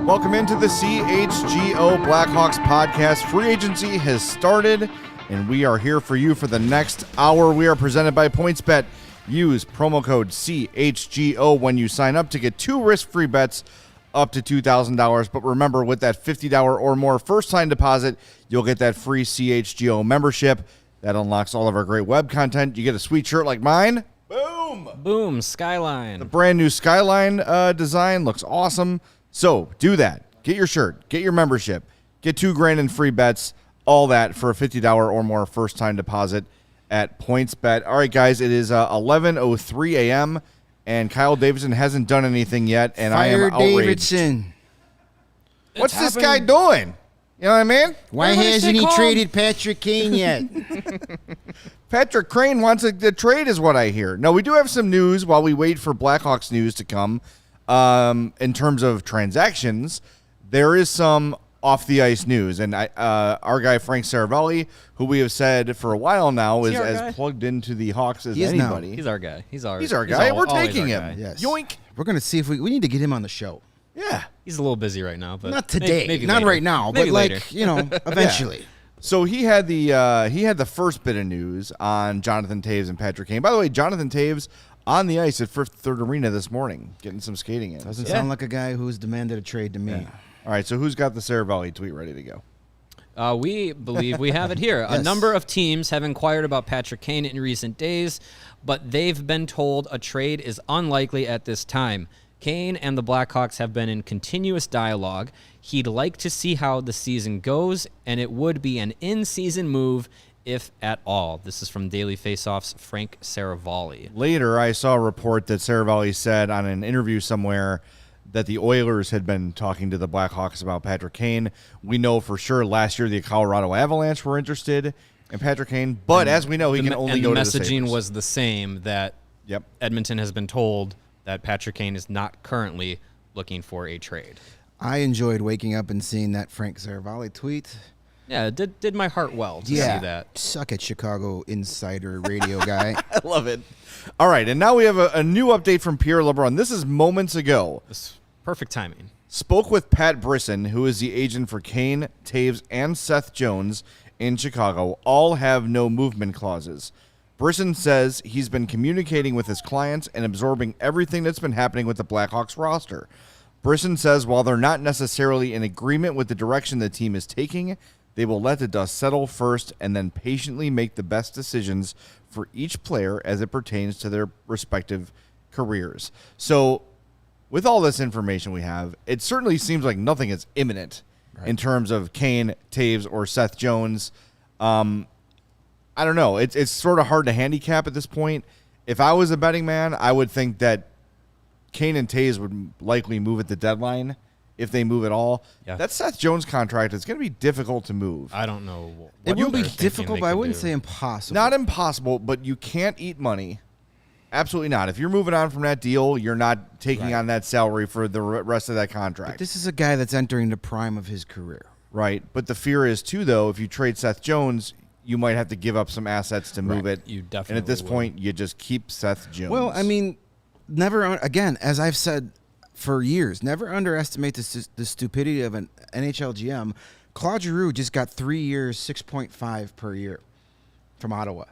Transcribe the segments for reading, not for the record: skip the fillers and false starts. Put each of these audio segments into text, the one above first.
Welcome into the CHGO Blackhawks Podcast. Free agency has started, and we are here for you for the next hour. We are presented by PointsBet. Use promo code CHGO when you sign up to get 2 risk-free bets up to $2,000. But remember, with that $50 or more first-time deposit, you'll get that free CHGO membership. That unlocks all of our great web content. You get a sweet shirt like mine. Boom! Boom, Skyline. The brand new Skyline design looks awesome. So do that. Get your shirt. Get your membership. Get $2,000 in free bets. All that for a $50 or more first-time deposit at PointsBet. All right, guys, it is 11:03 a.m., and Kyle Davidson hasn't done anything yet, and I am outraged. Davidson. What's this guy doing? You know what I mean? Why hasn't he traded Patrick Kane yet? Patrick Kane wants a trade is what I hear. No, we do have some news while we wait for Blackhawks news to come. In terms of transactions, there is some off-the-ice news, and our guy Frank Saravelli, who we have said for a while now is as plugged into the Hawks as anybody. He's our guy. He's our guy. We're taking him. Yes. Yoink. We're going to see if we need to get him on the show. Yeah. He's a little busy right now, but not today. Maybe not later. right now, maybe but later. Eventually. Yeah. So he had the first bit of news on Jonathan Toews and Patrick Kane. By the way, Jonathan Toews on the ice at Fifth Third Arena this morning, getting some skating in. Doesn't sound like a guy who's demanded a trade to me. Yeah. All right, so who's got the Saravelli tweet ready to go? We believe we have it here. Yes. A number of teams have inquired about Patrick Kane in recent days, but they've been told a trade is unlikely at this time. Kane and the Blackhawks have been in continuous dialogue. He'd like to see how the season goes, and it would be an in-season move if at all. This is from Daily Faceoff's Frank Saravelli. Later, I saw a report that Saravelli said on an interview somewhere that the Oilers had been talking to the Blackhawks about Patrick Kane. We know for sure last year the Colorado Avalanche were interested in Patrick Kane, but as we know, he can only go to the Sabres. The messaging was the same, that Edmonton has been told that Patrick Kane is not currently looking for a trade. I enjoyed waking up and seeing that Frank Saravelli tweet. Yeah, it did my heart well to see that. Suck it, Chicago insider radio guy. I love it. All right, and now we have a new update from Pierre LeBrun. This is moments ago. This perfect timing. Spoke with Pat Brisson, who is the agent for Kane, Toews, and Seth Jones in Chicago. All have no movement clauses. Brisson says he's been communicating with his clients and absorbing everything that's been happening with the Blackhawks roster. Brisson says while they're not necessarily in agreement with the direction the team is taking, they will let the dust settle first and then patiently make the best decisions for each player as it pertains to their respective careers. So with all this information we have, it certainly seems like nothing is imminent in terms of Kane, Toews, or Seth Jones. I don't know. It's sort of hard to handicap at this point. If I was a betting man, I would think that Kane and Toews would likely move at the deadline, if they move at all. Yeah. That Seth Jones contract is going to be difficult to move. I don't know. It will be difficult, but I wouldn't say impossible. Not impossible, but you can't eat money. Absolutely not. If you're moving on from that deal, you're not taking on that salary for the rest of that contract. But this is a guy that's entering the prime of his career. Right. But the fear is, too, though, if you trade Seth Jones, you might have to give up some assets to move it. You definitely And at this will. point, you just keep Seth Jones. Well, I mean, again, as I've said for years, never underestimate the stupidity of an NHL GM. Claude Giroux just got 3 years, 6.5 per year from Ottawa.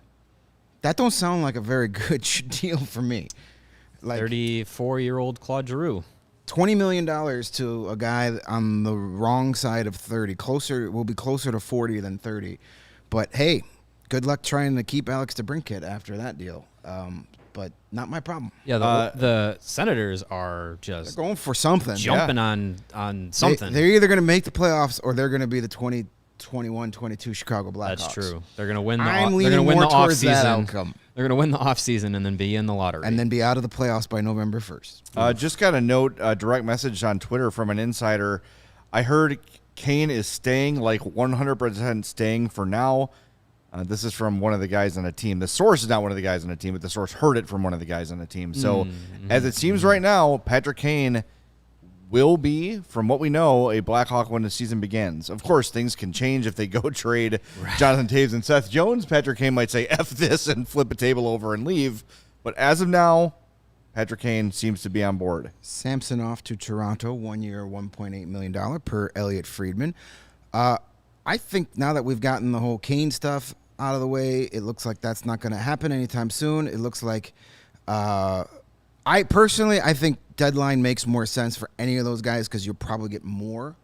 That don't sound like a very good deal for me. Like 34-year-old Claude Giroux. $20 million to a guy on the wrong side of 30. Will be closer to 40 than 30. But hey, good luck trying to keep Alex DeBrincat after that deal. But not my problem. Yeah, the Senators are just They're going for something. jumping on something. They're either going to make the playoffs or they're going to be the 21-22 Chicago Blackhawks. That's true. They're going to win the I'm they're going to leaning win more the off towards that season. outcome. They're going to win the off season and then be in the lottery. And then be out of the playoffs by November 1st. Just got a note, direct message on Twitter from an insider. I heard Kane is staying, like 100% staying for now. This is from one of the guys on the team. The source is not one of the guys on the team, but the source heard it from one of the guys on the team. So as it seems right now, Patrick Kane will be, from what we know, a Blackhawk when the season begins. Of course, things can change if they go trade Jonathan Toews and Seth Jones. Patrick Kane might say F this and flip a table over and leave. But as of now, Patrick Kane seems to be on board. Samsonov to Toronto, 1 year, $1.8 million per Elliot Friedman. I think now that we've gotten the whole Kane stuff out of the way, it looks like that's not going to happen anytime soon. It looks like I think deadline makes more sense for any of those guys because you'll probably get more.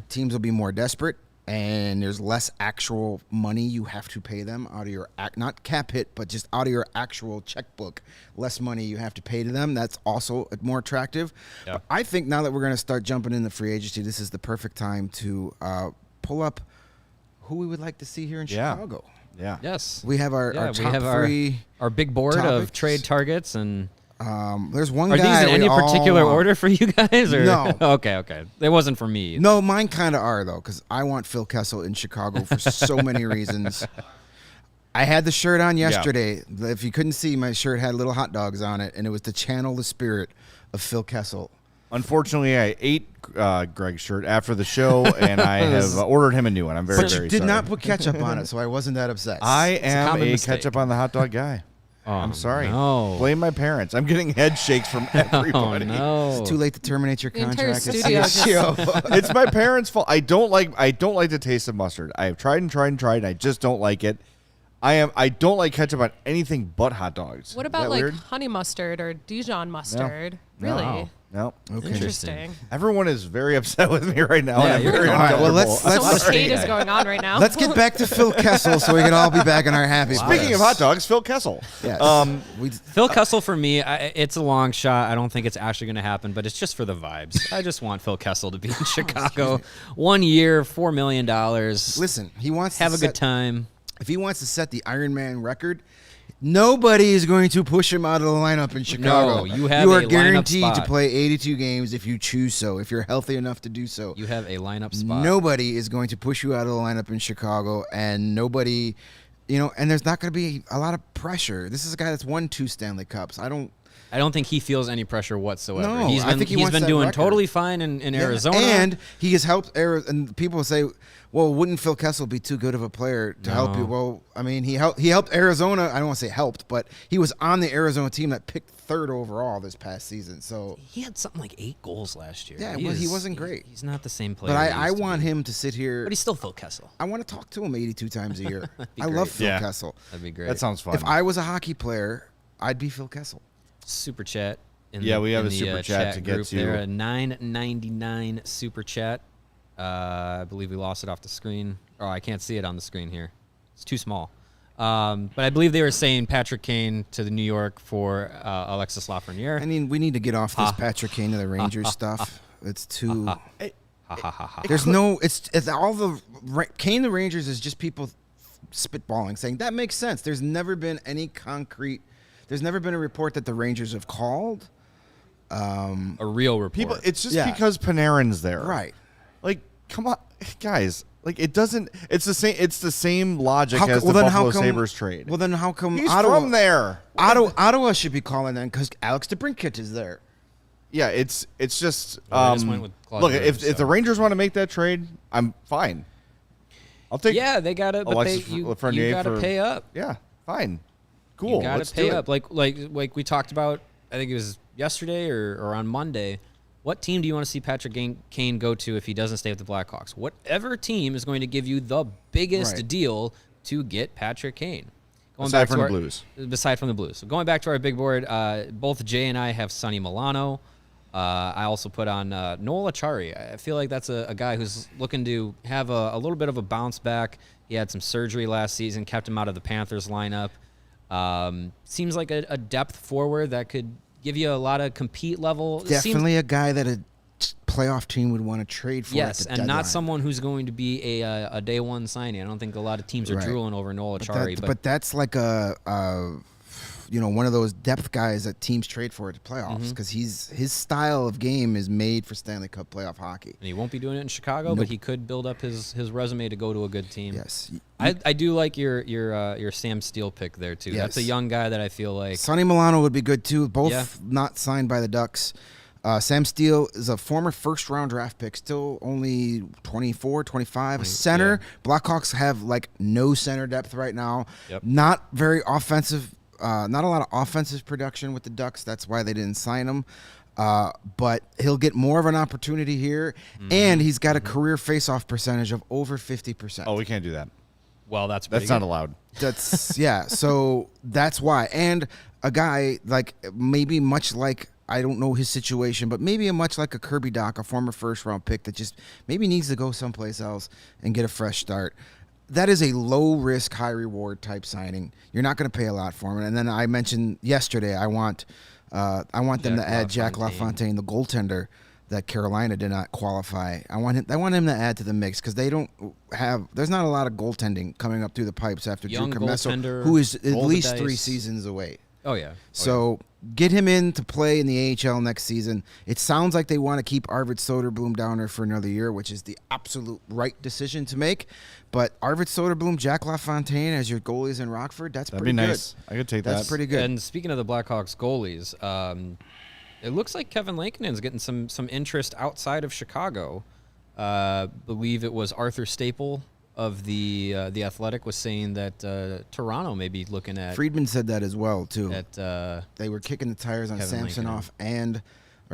Teams will be more desperate, and there's less actual money you have to pay them out of your not cap hit, but just out of your actual checkbook. Less money you have to pay to them. That's also more attractive. Yeah. But I think now that we're going to start jumping into free agency, this is the perfect time to pull up who we would like to see here in Chicago. Yeah. Yes. We have our top three. Our big board topics. of trade targets and. There's one Are guy. these in any particular order for you guys? Or? No. Okay. It wasn't for me. No, mine kind of are, though, because I want Phil Kessel in Chicago for so many reasons. I had the shirt on yesterday. Yeah. If you couldn't see, my shirt had little hot dogs on it, and it was to channel the spirit of Phil Kessel. Unfortunately, I ate Greg's shirt after the show, and I have ordered him a new one. I'm very, but very you did sorry. not put ketchup on it, so I wasn't that upset. I am a mistake. ketchup on the hot dog guy. Oh, I'm sorry. No. Blame my parents. I'm getting head shakes from everybody. Oh, no. It's too late to terminate your The entire contract. studio It's just- CHGO. It's my parents' fault. I don't like the taste of mustard. I have tried and tried and tried, and I just don't like it. I don't like ketchup on anything but hot dogs. What Is about that like weird? honey mustard or Dijon mustard? No. Really? No. Okay. Interesting. Everyone is very upset with me right now. Yeah, and I'm you're very all right, well, uncomfortable. let's- So much sorry. hate is going on right now. Let's get back to Phil Kessel so we can all be back in our happy place. Speaking of hot dogs, Phil Kessel. Yes. Phil Kessel for me, it's a long shot. I don't think it's actually going to happen, but it's just for the vibes. I just want Phil Kessel to be in Chicago. 1 year, $4 million. Listen, he wants Have to a good time. If he wants to set the Iron Man record, nobody is going to push him out of the lineup in Chicago. No, you have are a lineup guaranteed spot. to play 82 games if you choose so, if you're healthy enough to do so. You have a lineup spot. Nobody is going to push you out of the lineup in Chicago, and nobody, and there's not going to be a lot of pressure. This is a guy that's won 2 Stanley Cups. I don't think he feels any pressure whatsoever. No, he's I been, think he he's wants been that doing record. totally fine in Arizona. And he has helped Arizona. And people say, well, wouldn't Phil Kessel be too good of a player to help you? Well, I mean, he helped Arizona. I don't want to say helped, but he was on the Arizona team that picked 3rd overall this past season. So he had something like 8 goals last year. Yeah, he wasn't great. He's not the same player. But he I used to want be. him to sit here. But he's still Phil Kessel. I want to talk to him 82 times a year. be I love great. Phil Yeah. Kessel. That'd be great. That sounds fun. If I was a hockey player, I'd be Phil Kessel. Super chat. Yeah, we have in a the, super chat to get group to. there. A $9.99 super chat. I believe we lost it off the screen. Oh, I can't see it on the screen here. It's too small. But I believe they were saying Patrick Kane to the New York for Alexis Lafreniere. I mean, we need to get off this Patrick Kane to the Rangers stuff. It's too. Ha ha ha ha. There's no. It's all the Kane the Rangers is just people spitballing, saying that makes sense. There's never been any concrete. There's never been a report that the Rangers have called. A real report. People, it's just Yeah. because Panarin's there. Right. Like, come on, guys. Like, it doesn't. It's the same. It's the same logic How as co- the well, then Buffalo how come- Sabres trade. Well, then how come He's Ottawa from there. Ottawa should be calling them because Alex DeBrincat is there. Yeah, it's just. Well, they just went with Claude look, Giroux, if so. the Rangers want to make that trade, I'm fine. I'll take. Yeah, they gotta. But Alexis you Lafreniere gotta for- pay up. Yeah, fine. Cool. You gotta let's pay do up. it. Like we talked about. I think it was yesterday or on Monday. What team do you want to see Patrick Kane go to if he doesn't stay with the Blackhawks? Whatever team is going to give you the biggest Right. deal to get Patrick Kane. Aside from the Blues. Aside from the Blues. So going back to our big board, both Jay and I have Sonny Milano. I also put on Noel Acciari. I feel like that's a guy who's looking to have a little bit of a bounce back. He had some surgery last season, kept him out of the Panthers lineup. Seems like a depth forward that could give you a lot of compete level. Definitely a guy that had playoff team would want to trade for. Yes, at the and deadline. not someone who's going to be a day one signing. I don't think a lot of teams are Right. drooling over Noel Acciari. But that's like one of those depth guys that teams trade for at the Mm-hmm. playoffs because his style of game is made for Stanley Cup playoff hockey. and he won't be doing it in Chicago, but he could build up his resume to go to a good team. Yes. I do like your Sam Steele pick there too. Yes. That's a young guy that I feel like. Sonny Milano would be good too. Both Yeah. not signed by the Ducks. Sam Steele is a former first-round draft pick, still only 24, 25. A center. Blackhawks have like no center depth right now. Yep. Not very offensive. Not a lot of offensive production with the Ducks. That's why they didn't sign him. But he'll get more of an opportunity here, and he's got a career face-off percentage of over 50%. Oh, we can't do that. Well, that's That's not allowed. That's yeah. So that's why. And a guy like maybe much like I don't know his situation, but maybe much like a Kirby Doc, a former first-round pick that just maybe needs to go someplace else and get a fresh start. That is a low-risk, high-reward type signing. You're not going to pay a lot for him. And then I mentioned yesterday, I want them to add Jack LaFontaine, the goaltender that Carolina did not qualify. I want him to add to the mix because they don't have. There's not a lot of goaltending coming up through the pipes after Young Drew Commesso, goaltender, who is at roll the least dice. 3 seasons away. Oh yeah. So get him in to play in the AHL next season. It sounds like they want to keep Arvid Soderblom down there for another year, which is the absolute right decision to make. But Arvid Soderblom, Jack LaFontaine as your goalies in Rockford, that's That'd pretty be good. nice. I could take that. That's pretty good. And speaking of the Blackhawks goalies, it looks like Kevin Lankinen's getting some interest outside of Chicago. Believe it was Arthur Staple of the Athletic was saying that Toronto may be looking at Friedman said that as well too. They were kicking the tires on Kevin Samsonov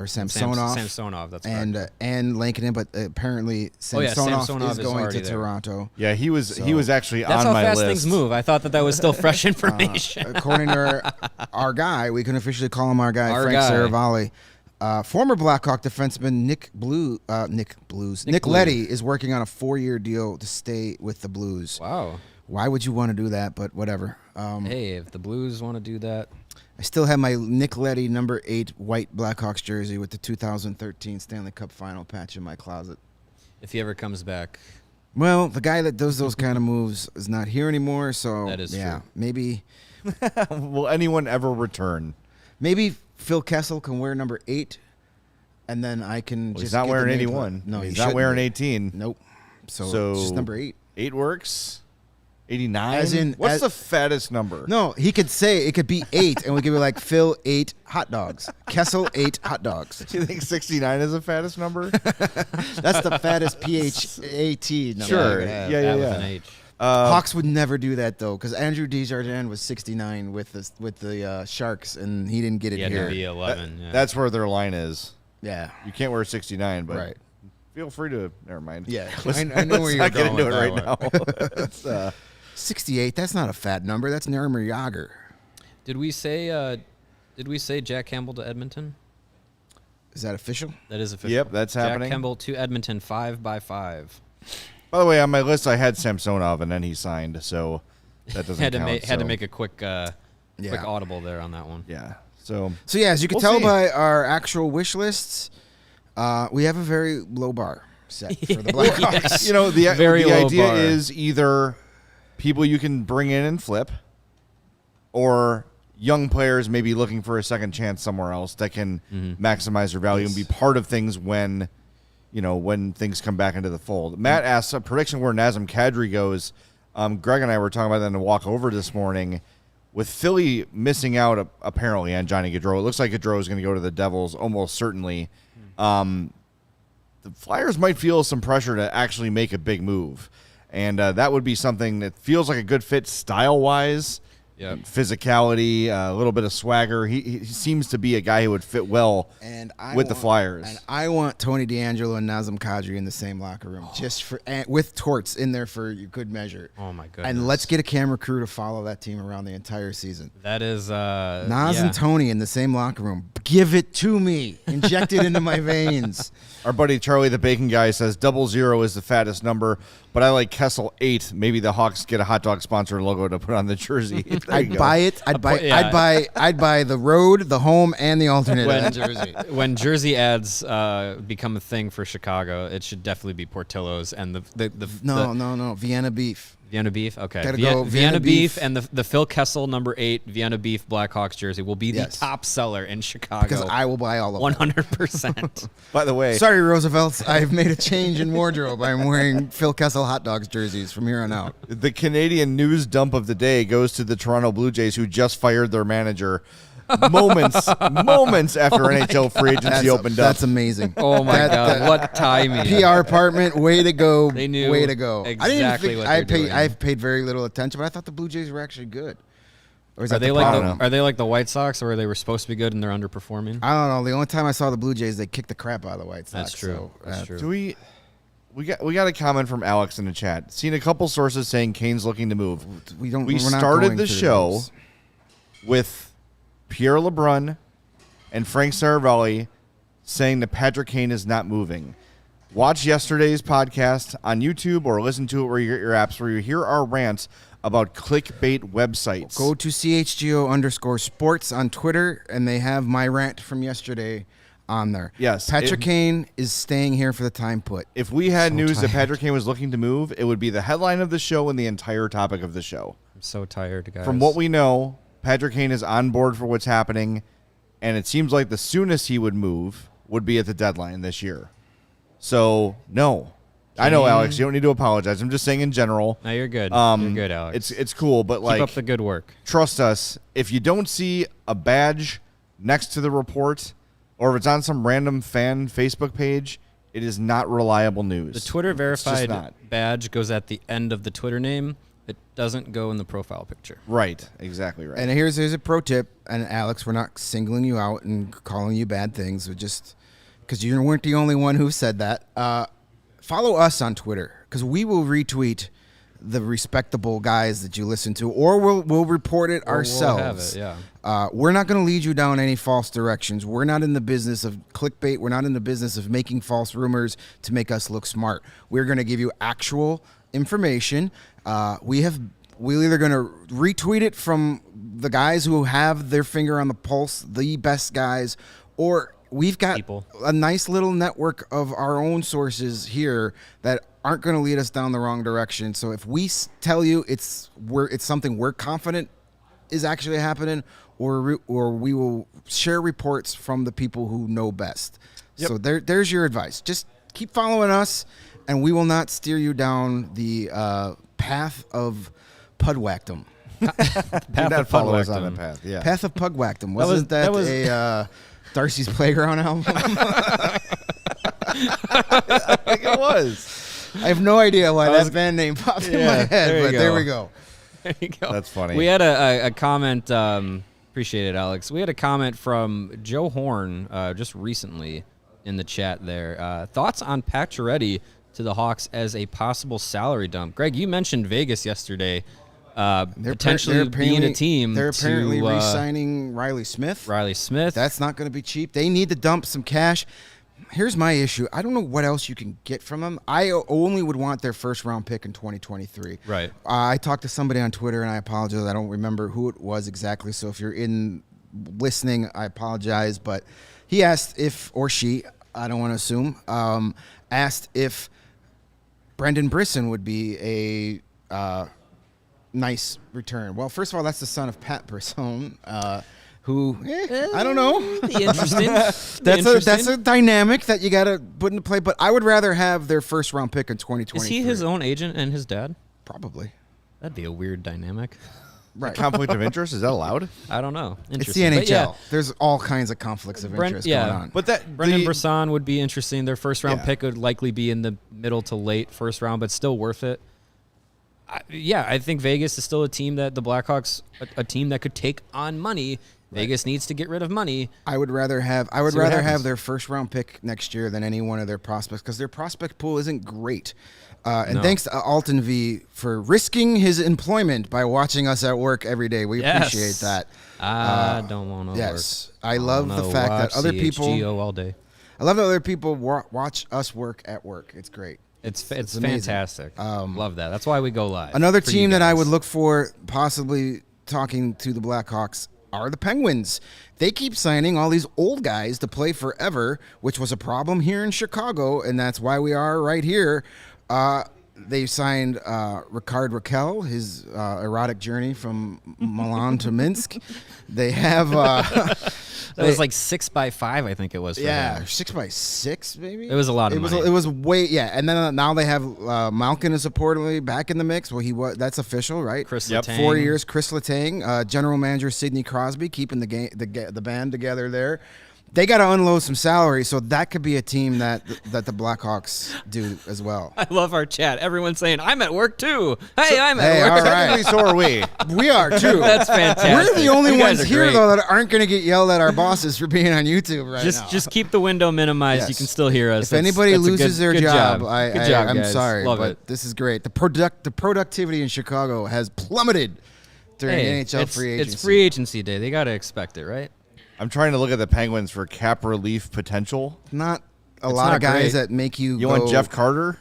Samsonov. Samsonov That's and correct. and Lankinen, but apparently Samsonov, Samsonov is is going to already there. Toronto. Yeah, he was actually That's on how my fast list. things move. I thought that was still fresh information. According to our guy, we can officially call him our guy, Our Frank guy. Saravalli. Former Blackhawk defenseman Nick Leddy is working on a 4-year deal to stay with the Blues. Wow. Why would you want to do that? But whatever. Hey, if the Blues want to do that, I still have my Nick Leddy number 8 white Blackhawks jersey with the 2013 Stanley Cup final patch in my closet. if he ever comes back, Well, the guy that does those kind of moves is not here anymore, so That is yeah, true. maybe Will anyone ever return? maybe Phil Kessel can wear number 8, and then I can Well, just he's not get the wearing name 81. plate. No, he's he not shouldn't wearing be. 18. Nope. So, So it's just number 8. 8 works. 89. As in- What's as- the fattest number? No, he could say it could be 8, and we could be like Phil 8 hot dogs, Kessel 8 hot dogs. Do you think 69 is the fattest number? That's the fattest PHAT number. Sure. I could have. Yeah, that yeah, with yeah. an H. Hawks would never do that though, because Andrew Desjardins was 69 with the Sharks, and he didn't get it He had here. to be 11. yeah. That's where their line is. Yeah, You can't wear 69, but right. feel free to. Never mind. Yeah, Let's, I know where let's you're not get going into with it that right now. It's, 68. That's not a fat number. That's Jaromir Jagr. Did we say Jack Campbell to Edmonton? Is that official? That is official. Yep, that's happening. Jack Campbell to Edmonton 5x5. By the way, on my list, I had Samsonov, and then he signed, so that doesn't Had to count. had to so- make a quick audible there on that one. Yeah. So So yeah, as you can We'll tell see. by our actual wish lists, we have a very low bar set for the Blackhawks. you know the Very low idea bar. is either people you can bring in and flip, or young players maybe looking for a second chance somewhere else that can maximize their value and be part of things when things come back into the fold. Matt asks a prediction where Nazem Kadri goes. Greg and I were talking about that in the walk over this morning. With Philly missing out apparently on Johnny Gaudreau, it looks like Gaudreau is going to go to the Devils almost certainly. The Flyers might feel some pressure to actually make a big move. And that would be something that feels like a good fit style-wise, Yep. physicality, a little bit of swagger. He seems to be a guy who would fit well with the Flyers. And I want Tony DeAngelo and Nazem Kadri in the same locker room, just for with Torts in there for good measure. Oh my goodness. And let's get a camera crew to follow that team around the entire season. That is Nas and Tony in the same locker room. Give it to me. Inject it into my veins. Our buddy Charlie the Bacon Guy says 00 is the fattest number. but I like Kessel 8. Maybe the Hawks get a hot dog sponsor logo to put on the jersey. I'd buy it. I'd buy the road, the home, and the alternate jersey. When jersey ads become a thing for Chicago, it should definitely be Portillo's and the No, Vienna beef. Vienna beef, okay. Gotta go Vienna beef and the Phil Kessel number 8 Vienna beef Blackhawks jersey will be the top seller in Chicago. Because I will buy all of them. 100%. By the way, sorry, Roosevelt, I've made a change in wardrobe. I'm wearing Phil Kessel hot dogs jerseys from here on out. the Canadian news dump of the day goes to the Toronto Blue Jays, who just fired their manager moments after NHL free agency opened up. That's amazing. Oh my God, what timing! PR department, way to go! They knew way to go. exactly what they're doing. I've paid very little attention, but I thought the Blue Jays were actually good. Or is Are that they the like problem? are they like the White Sox, or they were supposed to be good and they're underperforming? I don't know. The only time I saw the Blue Jays, they kicked the crap out of the White Sox. That's true. So, That's true. Do we got a comment from Alex in the chat. Seen a couple sources saying Kane's looking to move. We don't. We we're not started going the to show those. with Pierre LeBrun and Frank Saravelli saying that Patrick Kane is not moving. Watch yesterday's podcast on YouTube or listen to it where you get your apps, where you hear our rants about clickbait websites. Go to CHGO_sports on Twitter, and they have my rant from yesterday on there. Yes, Patrick Kane is staying here for the time put. If we had So news that tired. Patrick Kane was looking to move, it would be the headline of the show and the entire topic of the show. I'm so tired, guys. From what we know, Patrick Kane is on board for what's happening, and it seems like the soonest he would move would be at the deadline this year. So, no. I know, Alex, you don't need to apologize. I'm just saying in general. No, you're good. You're good, Alex. It's cool, but Keep up the good work. trust us, if you don't see a badge next to the report, or if it's on some random fan Facebook page, it is not reliable news. The Twitter It's just verified not. badge goes at the end of the Twitter name. It doesn't go in the profile picture. Right, exactly right. And here's a pro tip. And Alex, we're not singling you out and calling you bad things. We're just because you weren't the only one who said that. Follow us on Twitter because we will retweet the respectable guys that you listen to, or we'll report it ourselves. We'll have it, yeah. We're not going to lead you down any false directions. We're not in the business of clickbait. We're not in the business of making false rumors to make us look smart. We're going to give you actual information. We're either going to retweet it from the guys who have their finger on the pulse, the best guys, or we've got a nice little network of our own sources here that aren't going to lead us down the wrong direction. So if we tell you it's something we're confident is actually happening, or we will share reports from the people who know best. Yep. So there's your advice. Just keep following us, and we will not steer you down the path of pudwackdom. Do not follow us on that path. Yeah. Path of pugwackdom. Wasn't that was a Darcy's Playground album? I think it was. I have no idea why that band name popped in my head, but there we go. There you go. That's funny. We had a comment. Appreciate it, Alex. We had a comment from Joe Horn just recently in the chat there. Thoughts on Pacioretty to the Hawks as a possible salary dump? Greg, you mentioned Vegas yesterday. Potentially being a team. They're apparently to, re-signing Riley Smith. That's not going to be cheap. They need to dump some cash. Here's my issue. I don't know what else you can get from them. I only would want their first-round pick in 2023. Right. I talked to somebody on Twitter, and I apologize. I don't remember who it was exactly. So if you're listening, I apologize. But he asked if, or she, I don't want to assume, asked if Brendan Brisson would be a nice return. Well, first of all, that's the son of Pat Brisson, who I don't know. Interesting. That's a dynamic that you got to put into play. But I would rather have their first round pick in 2023. Is he his own agent and his dad? Probably. That'd be a weird dynamic. Right. Conflict of interest, is that allowed? I don't know. It's the Interesting. NHL. But yeah, There's all kinds of conflicts of interest going on. But that Brendan Brisson would be interesting. Their first round pick would likely be in the middle to late first round, but still worth it. I think Vegas is still a team that the Blackhawks, a team that could take on money. Vegas needs to get rid of money. I would rather have their first round pick next year than any one of their prospects because their prospect pool isn't great. Thanks to Alton V for risking his employment by watching us at work every day. We appreciate that. I don't want to work. Yes, I love the fact that other people CHGO all day. I love that other people watch us work at work. It's great. It's amazing. fantastic. Love that. That's why we go live. Another for you team that I guys. would look for possibly talking to the Blackhawks are the Penguins. They keep signing all these old guys to play forever, which was a problem here in Chicago, and that's why we are right here. They signed Ricard Raquel, his erotic journey from Milan to Minsk. They have... That was like 6x5, I think it was. For yeah, him. 6x6, maybe. It was a lot of money. It was way, yeah. And then now they have Malkin is reportedly back in the mix. Well, that's official, right? Chris Yep. Letang. 4 years. Chris Letang, general manager Sidney Crosby, keeping the band together there. They got to unload some salary, so that could be a team that the Blackhawks do as well. I love our chat. Everyone's saying, I'm at work too. Hey, I'm at Hey, work. all right. Technically, so are we. We are too. That's fantastic. We're the only You guys ones are here great. though that aren't going to get yelled at our bosses for being on YouTube right now. Just keep the window minimized. Yes. You can still hear us. If anybody that's a loses good- their good job, Good job, I'm guys. sorry, Love but it. this is great. The productivity in Chicago has plummeted during Hey, NHL free agency. It's free agency day. They got to expect it, right? I'm trying to look at the Penguins for cap relief potential. Not a It's lot not of guys great. that make you. You go, want Jeff Carter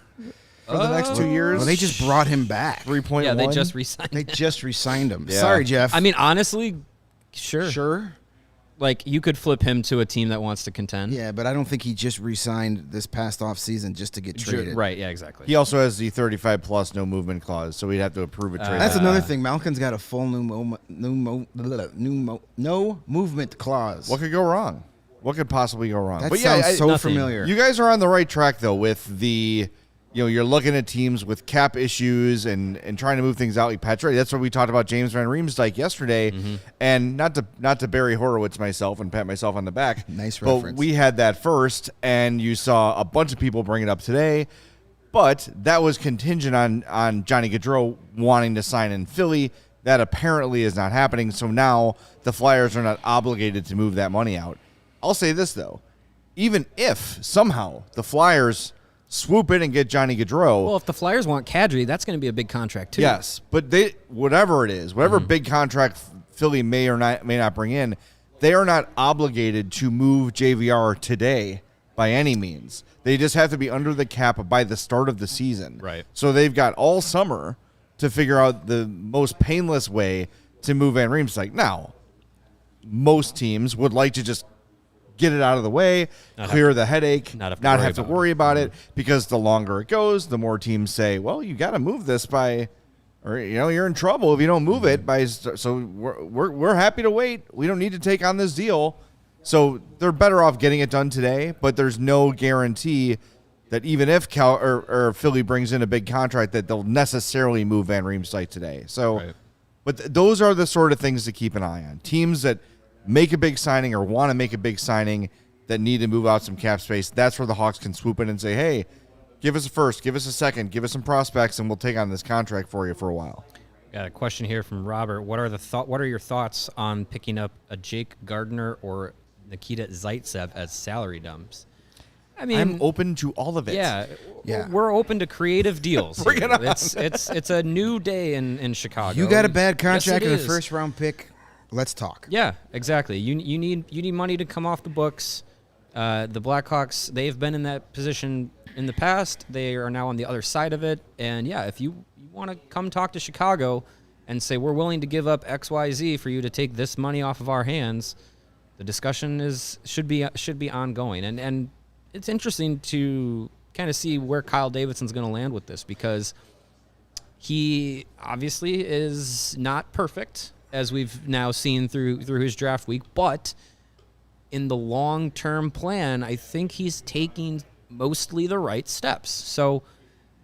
for the next 2 years? Well, they just brought him back. 3.1. Yeah, they just resigned. They just re-signed him. Yeah. Sorry, Jeff. I mean, honestly, sure. sure. Like, you could flip him to a team that wants to contend. Yeah, but I don't think he just re-signed this past off season just to get traded. Right, yeah, exactly. He also has the 35 plus no movement clause, so we'd have to approve a trade. That's another thing. Malkin's got a full no movement clause. What could go wrong? What could possibly go wrong? That but sounds yeah, so nothing. familiar. you guys are on the right track though with the, you're looking at teams with cap issues and trying to move things out like Patrick. That's what we talked about James Van Riemsdyk yesterday, and not to Barry Horowitz myself and pat myself on the back. Nice but reference. we had that first, and you saw a bunch of people bring it up today. But that was contingent on Johnny Gaudreau wanting to sign in Philly. That apparently is not happening. So now the Flyers are not obligated to move that money out. I'll say this, though. Even if somehow the Flyers swoop in and get Johnny Gaudreau. Well, if the Flyers want Kadri, that's going to be a big contract, too. Yes, but whatever it is, whatever big contract Philly may not bring in, they are not obligated to move JVR today by any means. They just have to be under the cap by the start of the season. Right. So they've got all summer to figure out the most painless way to move Van Riemsdyk. Now, most teams would like to just get it out of the way, clear the headache, not have to worry about it, because the longer it goes, the more teams say, well, you got to move this by, or you're in trouble if you don't move it by. So we're happy to wait. We don't need to take on this deal. So they're better off getting it done today, but there's no guarantee that even if Philly brings in a big contract that they'll necessarily move Van Riemsdyk today. So, Right. But those are the sort of things to keep an eye on. Teams that make a big signing or want to make a big signing that need to move out some cap space, that's where the Hawks can swoop in and say, hey, give us a first, give us a second, give us some prospects, and we'll take on this contract for you for a while. Got a question here from Robert. What are your thoughts on picking up a Jake Gardiner or Nikita Zaitsev as salary dumps? I mean, I'm open to all of it. Yeah. We're open to creative deals. Bring here. it on. It's a new day in Chicago. You got a bad Yes, contract it and a is. first round pick. Let's talk. Yeah, exactly. You need money to come off the books. The Blackhawks, they've been in that position in the past. They are now on the other side of it. And yeah, if you want to come talk to Chicago and say we're willing to give up XYZ for you to take this money off of our hands, the discussion should be ongoing. And it's interesting to kind of see where Kyle Davidson's going to land with this, because he obviously is not perfect, as we've now seen through his draft week, but in the long-term plan, I think he's taking mostly the right steps. So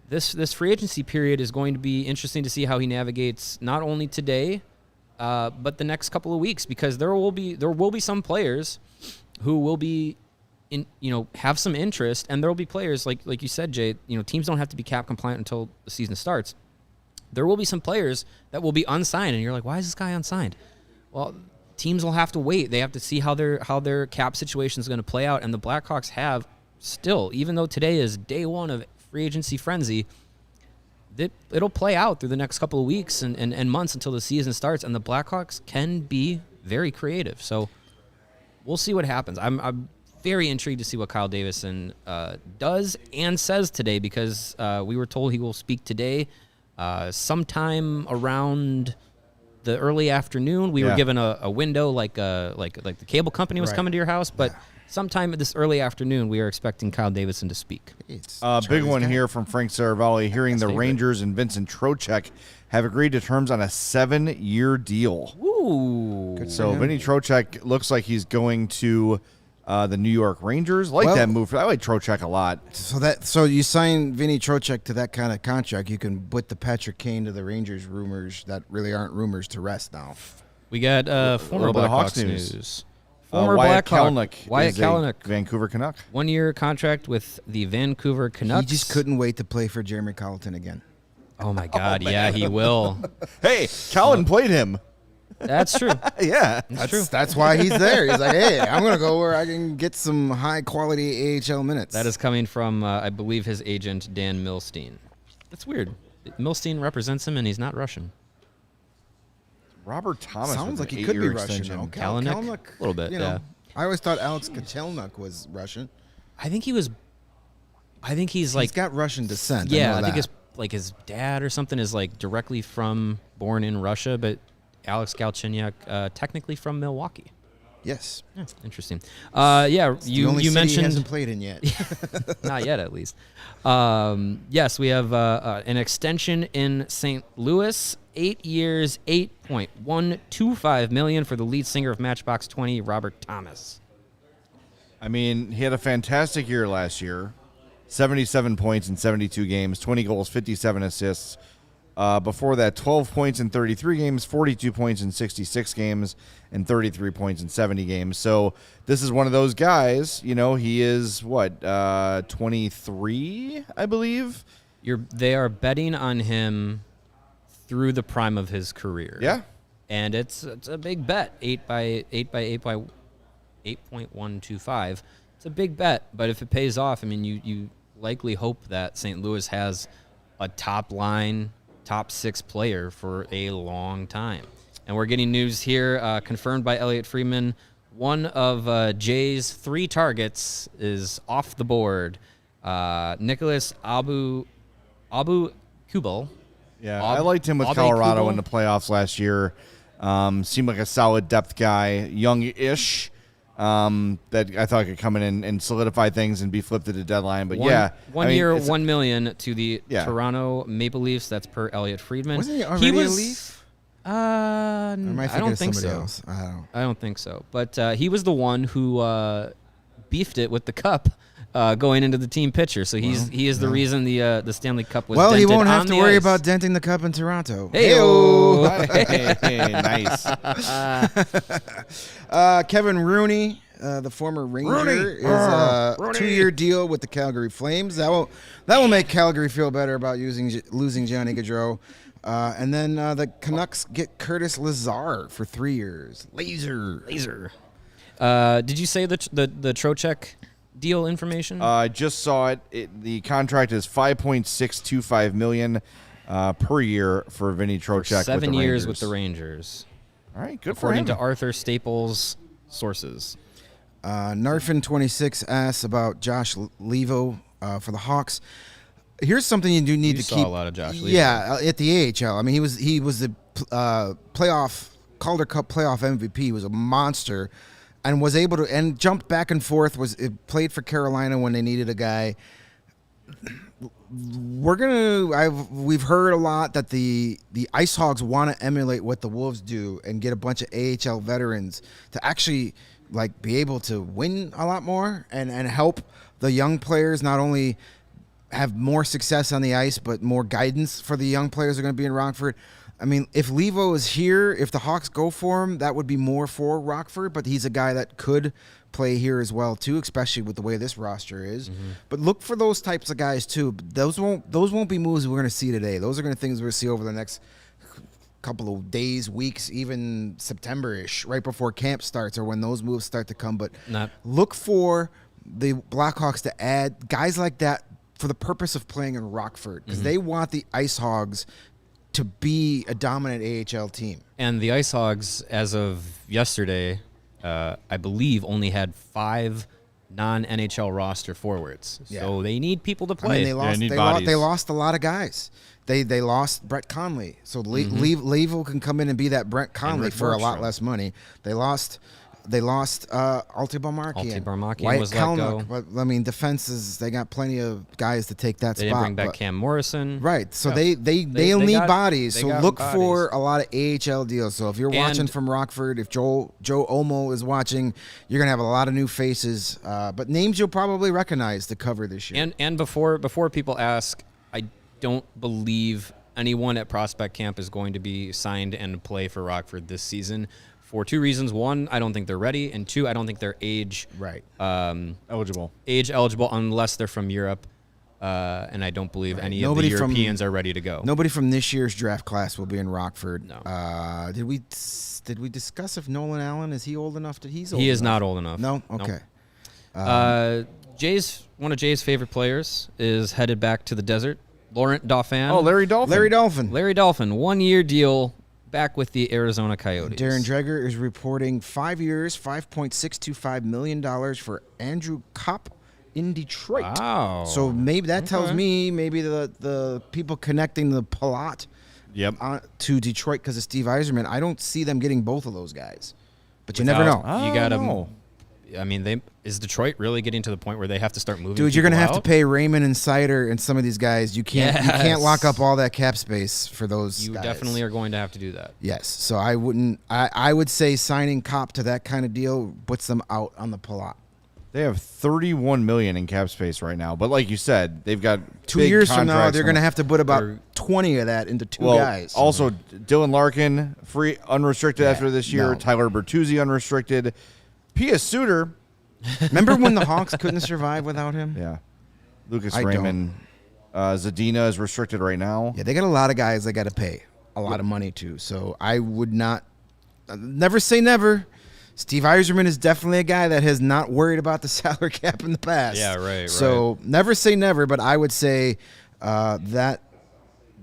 this free agency period is going to be interesting to see how he navigates not only today, but the next couple of weeks, because there will be some players who will be have some interest, and there will be players like you said, Jay. Teams don't have to be cap compliant until the season starts. There will be some players that will be unsigned, and you're like, why is this guy unsigned? Well, teams will have to wait. They have to see how their cap situation is going to play out, and the Blackhawks have still, even though today is day one of free agency frenzy, it'll play out through the next couple of weeks and months until the season starts, and the Blackhawks can be very creative. So we'll see what happens. I'm very intrigued to see what Kyle Davidson does and says today, because we were told he will speak today sometime around the early afternoon. We were given a window like the cable company was coming to your house, but sometime this early afternoon we are expecting Kyle Davidson to speak. Big one here from Frank Saravalli, hearing the Rangers and Vincent Trocheck have agreed to terms on a 7-year deal. Ooh. So Vinny Trocheck looks like he's going to the New York Rangers. That move. I like Trocheck a lot. So you sign Vinny Trocheck to that kind of contract, you can put the Patrick Kane to the Rangers rumors that really aren't rumors to rest now. We got former bit of Hawks Blackhawks news. news. Former Wyatt Blackhawk Kalynuk Wyatt is a Kalynuk, Vancouver Canuck. 1-year contract with the Vancouver Canucks. He just couldn't wait to play for Jeremy Colleton again. Oh my God! Yeah, he will. Hey, Colin played him. That's true. Yeah, That's true. That's why he's there. He's like, hey, I'm going to go where I can get some high-quality AHL minutes. That is coming from, I believe, his agent, Dan Milstein. That's weird. Milstein represents him, and he's not Russian. Robert Thomas. Sounds like an he could be 8-year Russian. extension. Kalynuk? A little bit, yeah. I always thought Alex Kachelnik was Russian. I think he's He's got Russian descent. Yeah, I think his dad or something is like directly born in Russia, but Alex Galchenyuk technically from Milwaukee. Yes. Yeah, interesting. You city mentioned he hasn't played in yet. not yet, at least. Yes, we have an extension in St. Louis, 8 years, $8.125 million for the lead singer of Matchbox 20, Robert Thomas. I mean, he had a fantastic year last year. 77 points in 72 games, 20 goals, 57 assists. Before that, 12 points in 33 games, 42 points in 66 games, and 33 points in 70 games. So this is one of those guys, he is, 23, I believe? They are betting on him through the prime of his career. Yeah. And it's a big bet, 8.125. It's a big bet, but if it pays off, I mean, you likely hope that St. Louis has a top 6 player for a long time. And we're getting news here confirmed by Elliot Friedman. One of Jay's 3 targets is off the board. Nicholas Abu Kubel. Yeah, I liked him with Colorado Kubel. in the playoffs last year. Seemed like a solid depth guy, young-ish. That I thought could come in and solidify things and be flipped at the deadline. But one year, $1 million to the Toronto Maple Leafs. That's per Elliot Friedman. Wasn't he already a Leaf? I don't think so. Else? I don't think so. But he was the one who beefed it with the cup going into the team pitcher. So he is the reason the Stanley Cup was. Well, he dented won't have on to the worry ice. about denting the cup in Toronto. Hey-o. Hey, nice. Kevin Rooney, the former Ranger, is a 2-year deal with the Calgary Flames. That will make Calgary feel better about losing Johnny Gaudreau. And then the Canucks get Curtis Lazar for 3 years. Laser. Did you say the Trocheck deal information? I just saw it. The contract is $5.625 million per year for Vinny Trocheck. 7 with the years Rangers. with the Rangers. All right, good According for him. to Arthur Staples' sources. Narfin26 asks about Josh Levo for the Hawks. Here's something you do need to saw keep. A lot of Josh Levo. Yeah, at the AHL. I mean, he was the Calder Cup playoff MVP. He was a monster, and was able to jumped back and forth. Played for Carolina when they needed a guy. We've heard a lot that the Ice Hogs want to emulate what the Wolves do and get a bunch of AHL veterans to actually be able to win a lot more and help the young players not only have more success on the ice, but more guidance for the young players who are going to be in Rockford. I mean, if Levo is here, if the Hawks go for him, that would be more for Rockford, but he's a guy that could play here as well too, especially with the way this roster is. Mm-hmm. But look for those types of guys too. Those won't be moves we're going to see today. Those are going to things we're going to see over the next couple of days, weeks, even September-ish, right before camp starts or when those moves start to come. But look for the Blackhawks to add guys like that for the purpose of playing in Rockford, because they want the Ice Hogs to be a dominant AHL team. And the Ice Hogs, as of yesterday, I believe only had 5 non-NHL roster forwards. Yeah. So they need people to I play. mean, they lost a lot of guys. They lost Brett Conley. So Levo can come in and be that Brett Conley for a lot less money. They lost Alti Barmakian. Wyatt was let go. But, I mean, defenses, they got plenty of guys to take that They spot. didn't bring back Cam Morrison. Right. So Yeah. they'll need got- bodies. they So got look bodies. for a lot of AHL deals. So if you're watching And- from Rockford, if Joe Omo is watching, you're going to have a lot of new faces. But names you'll probably recognize to cover this year. And before people ask, I don't believe anyone at prospect camp is going to be signed and play for Rockford this season for two reasons. One, I don't think they're ready, and two, I don't think they're age Eligible. unless they're from Europe. And I don't believe any of the Nobody from- Europeans are ready to go. Nobody from this year's draft class will be in Rockford. No. Did we discuss if Nolan Allen is he old enough that he's old He is enough? not old enough. No. Nope. Okay. One of Jay's favorite players is headed back to the desert. Laurent Dauphin. Oh, Larry Dolphin. Larry Dolphin. 1 year deal back with the Arizona Coyotes. Darren Dreger is reporting 5 years, $5.625 million for Andrew Kopp in Detroit. Wow. So maybe that tells Okay. me maybe the people connecting the Palat Yep. to Detroit because of Steve Yzerman. I don't see them getting both of those guys. But you never know. You got to. know. I mean, is Detroit really getting to the point where they have to start moving? Dude, you're gonna people have to out? pay Raymond and Sider and some of these guys. You can't Yes. lock up all that cap space for those You guys. definitely are going to have to do that. Yes. So I wouldn't. I would say signing Kopp to that kind of deal puts them out on the Palat. They have $31 million in cap space right now, but like you said, they've got 2 big years from now, contracts they're on going to the- have to put about They're- 20 of that into two Well, guys. also Dylan Larkin free unrestricted Yeah, after this year. no. Tyler Bertuzzi unrestricted. P.S. Suter, Remember when the Hawks couldn't survive without him? yeah. Lucas I don't. Raymond, Zadina is restricted right now. Yeah, they got a lot of guys they got to pay a lot of money to. So I would not never say never. Steve Yzerman is definitely a guy that has not worried about the salary cap in the past. Yeah, right. So never say never, but I would say that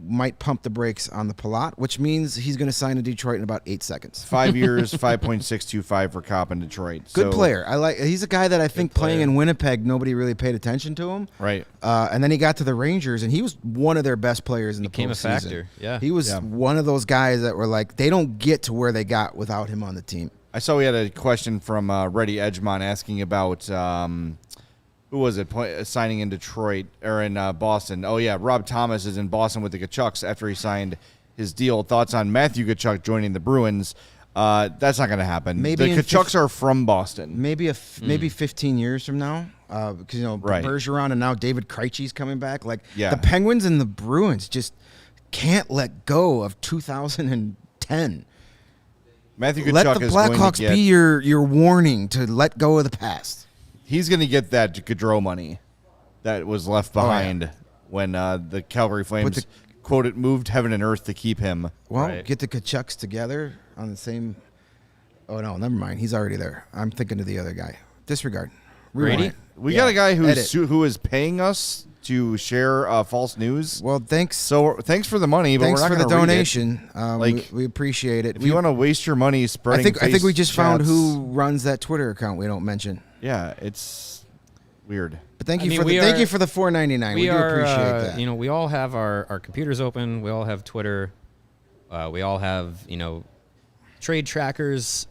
might pump the brakes on the Palat, which means he's going to sign in Detroit in about 8 seconds. 5 years, 5.625 for Kopp in Detroit. Good So- player. He's a guy that I think playing player. in Winnipeg, nobody really paid attention to him. Right. And then he got to the Rangers, and he was one of their best players in the Became a postseason. factor, yeah. He was Yeah. one of those guys that were like, they don't get to where they got without him on the team. I saw we had a question from Reddy Edgemont asking about who was it signing in Detroit or in Boston. Oh yeah, Rob Thomas is in Boston with the Kachucks after he signed his deal. Thoughts on Matthew Kachuk joining the Bruins? That's not going to happen. Maybe the in Kachucks are from Boston. Maybe maybe 15 years from now, because Right. Bergeron and now David Krejci's coming back. Like Yeah. the Penguins and the Bruins just can't let go of 2010. Matthew Kachuk Let the is going Blackhawks to get. be your warning to let go of the past. He's going to get that Gaudreau money that was left behind when the Calgary Flames quote it moved heaven and earth to keep him. Well, Right. get the Kachucks together on the same. Oh no, never mind. He's already there. I'm thinking of the other guy. Disregard. Brady? Rewind. We Yeah. got a guy Edit. who is paying us to share false news. Well, thanks. So thanks for the money, but Thanks we're not for the gonna read it. donation. Like, we appreciate it. If you want to waste your money spreading, I think we just found chats- who runs that Twitter account. We don't mention. Yeah, it's weird. But thank I you mean, for we the thank are- you for the $4.99. We do are, appreciate that. we all have our computers open. We all have Twitter. We all have, trade trackers,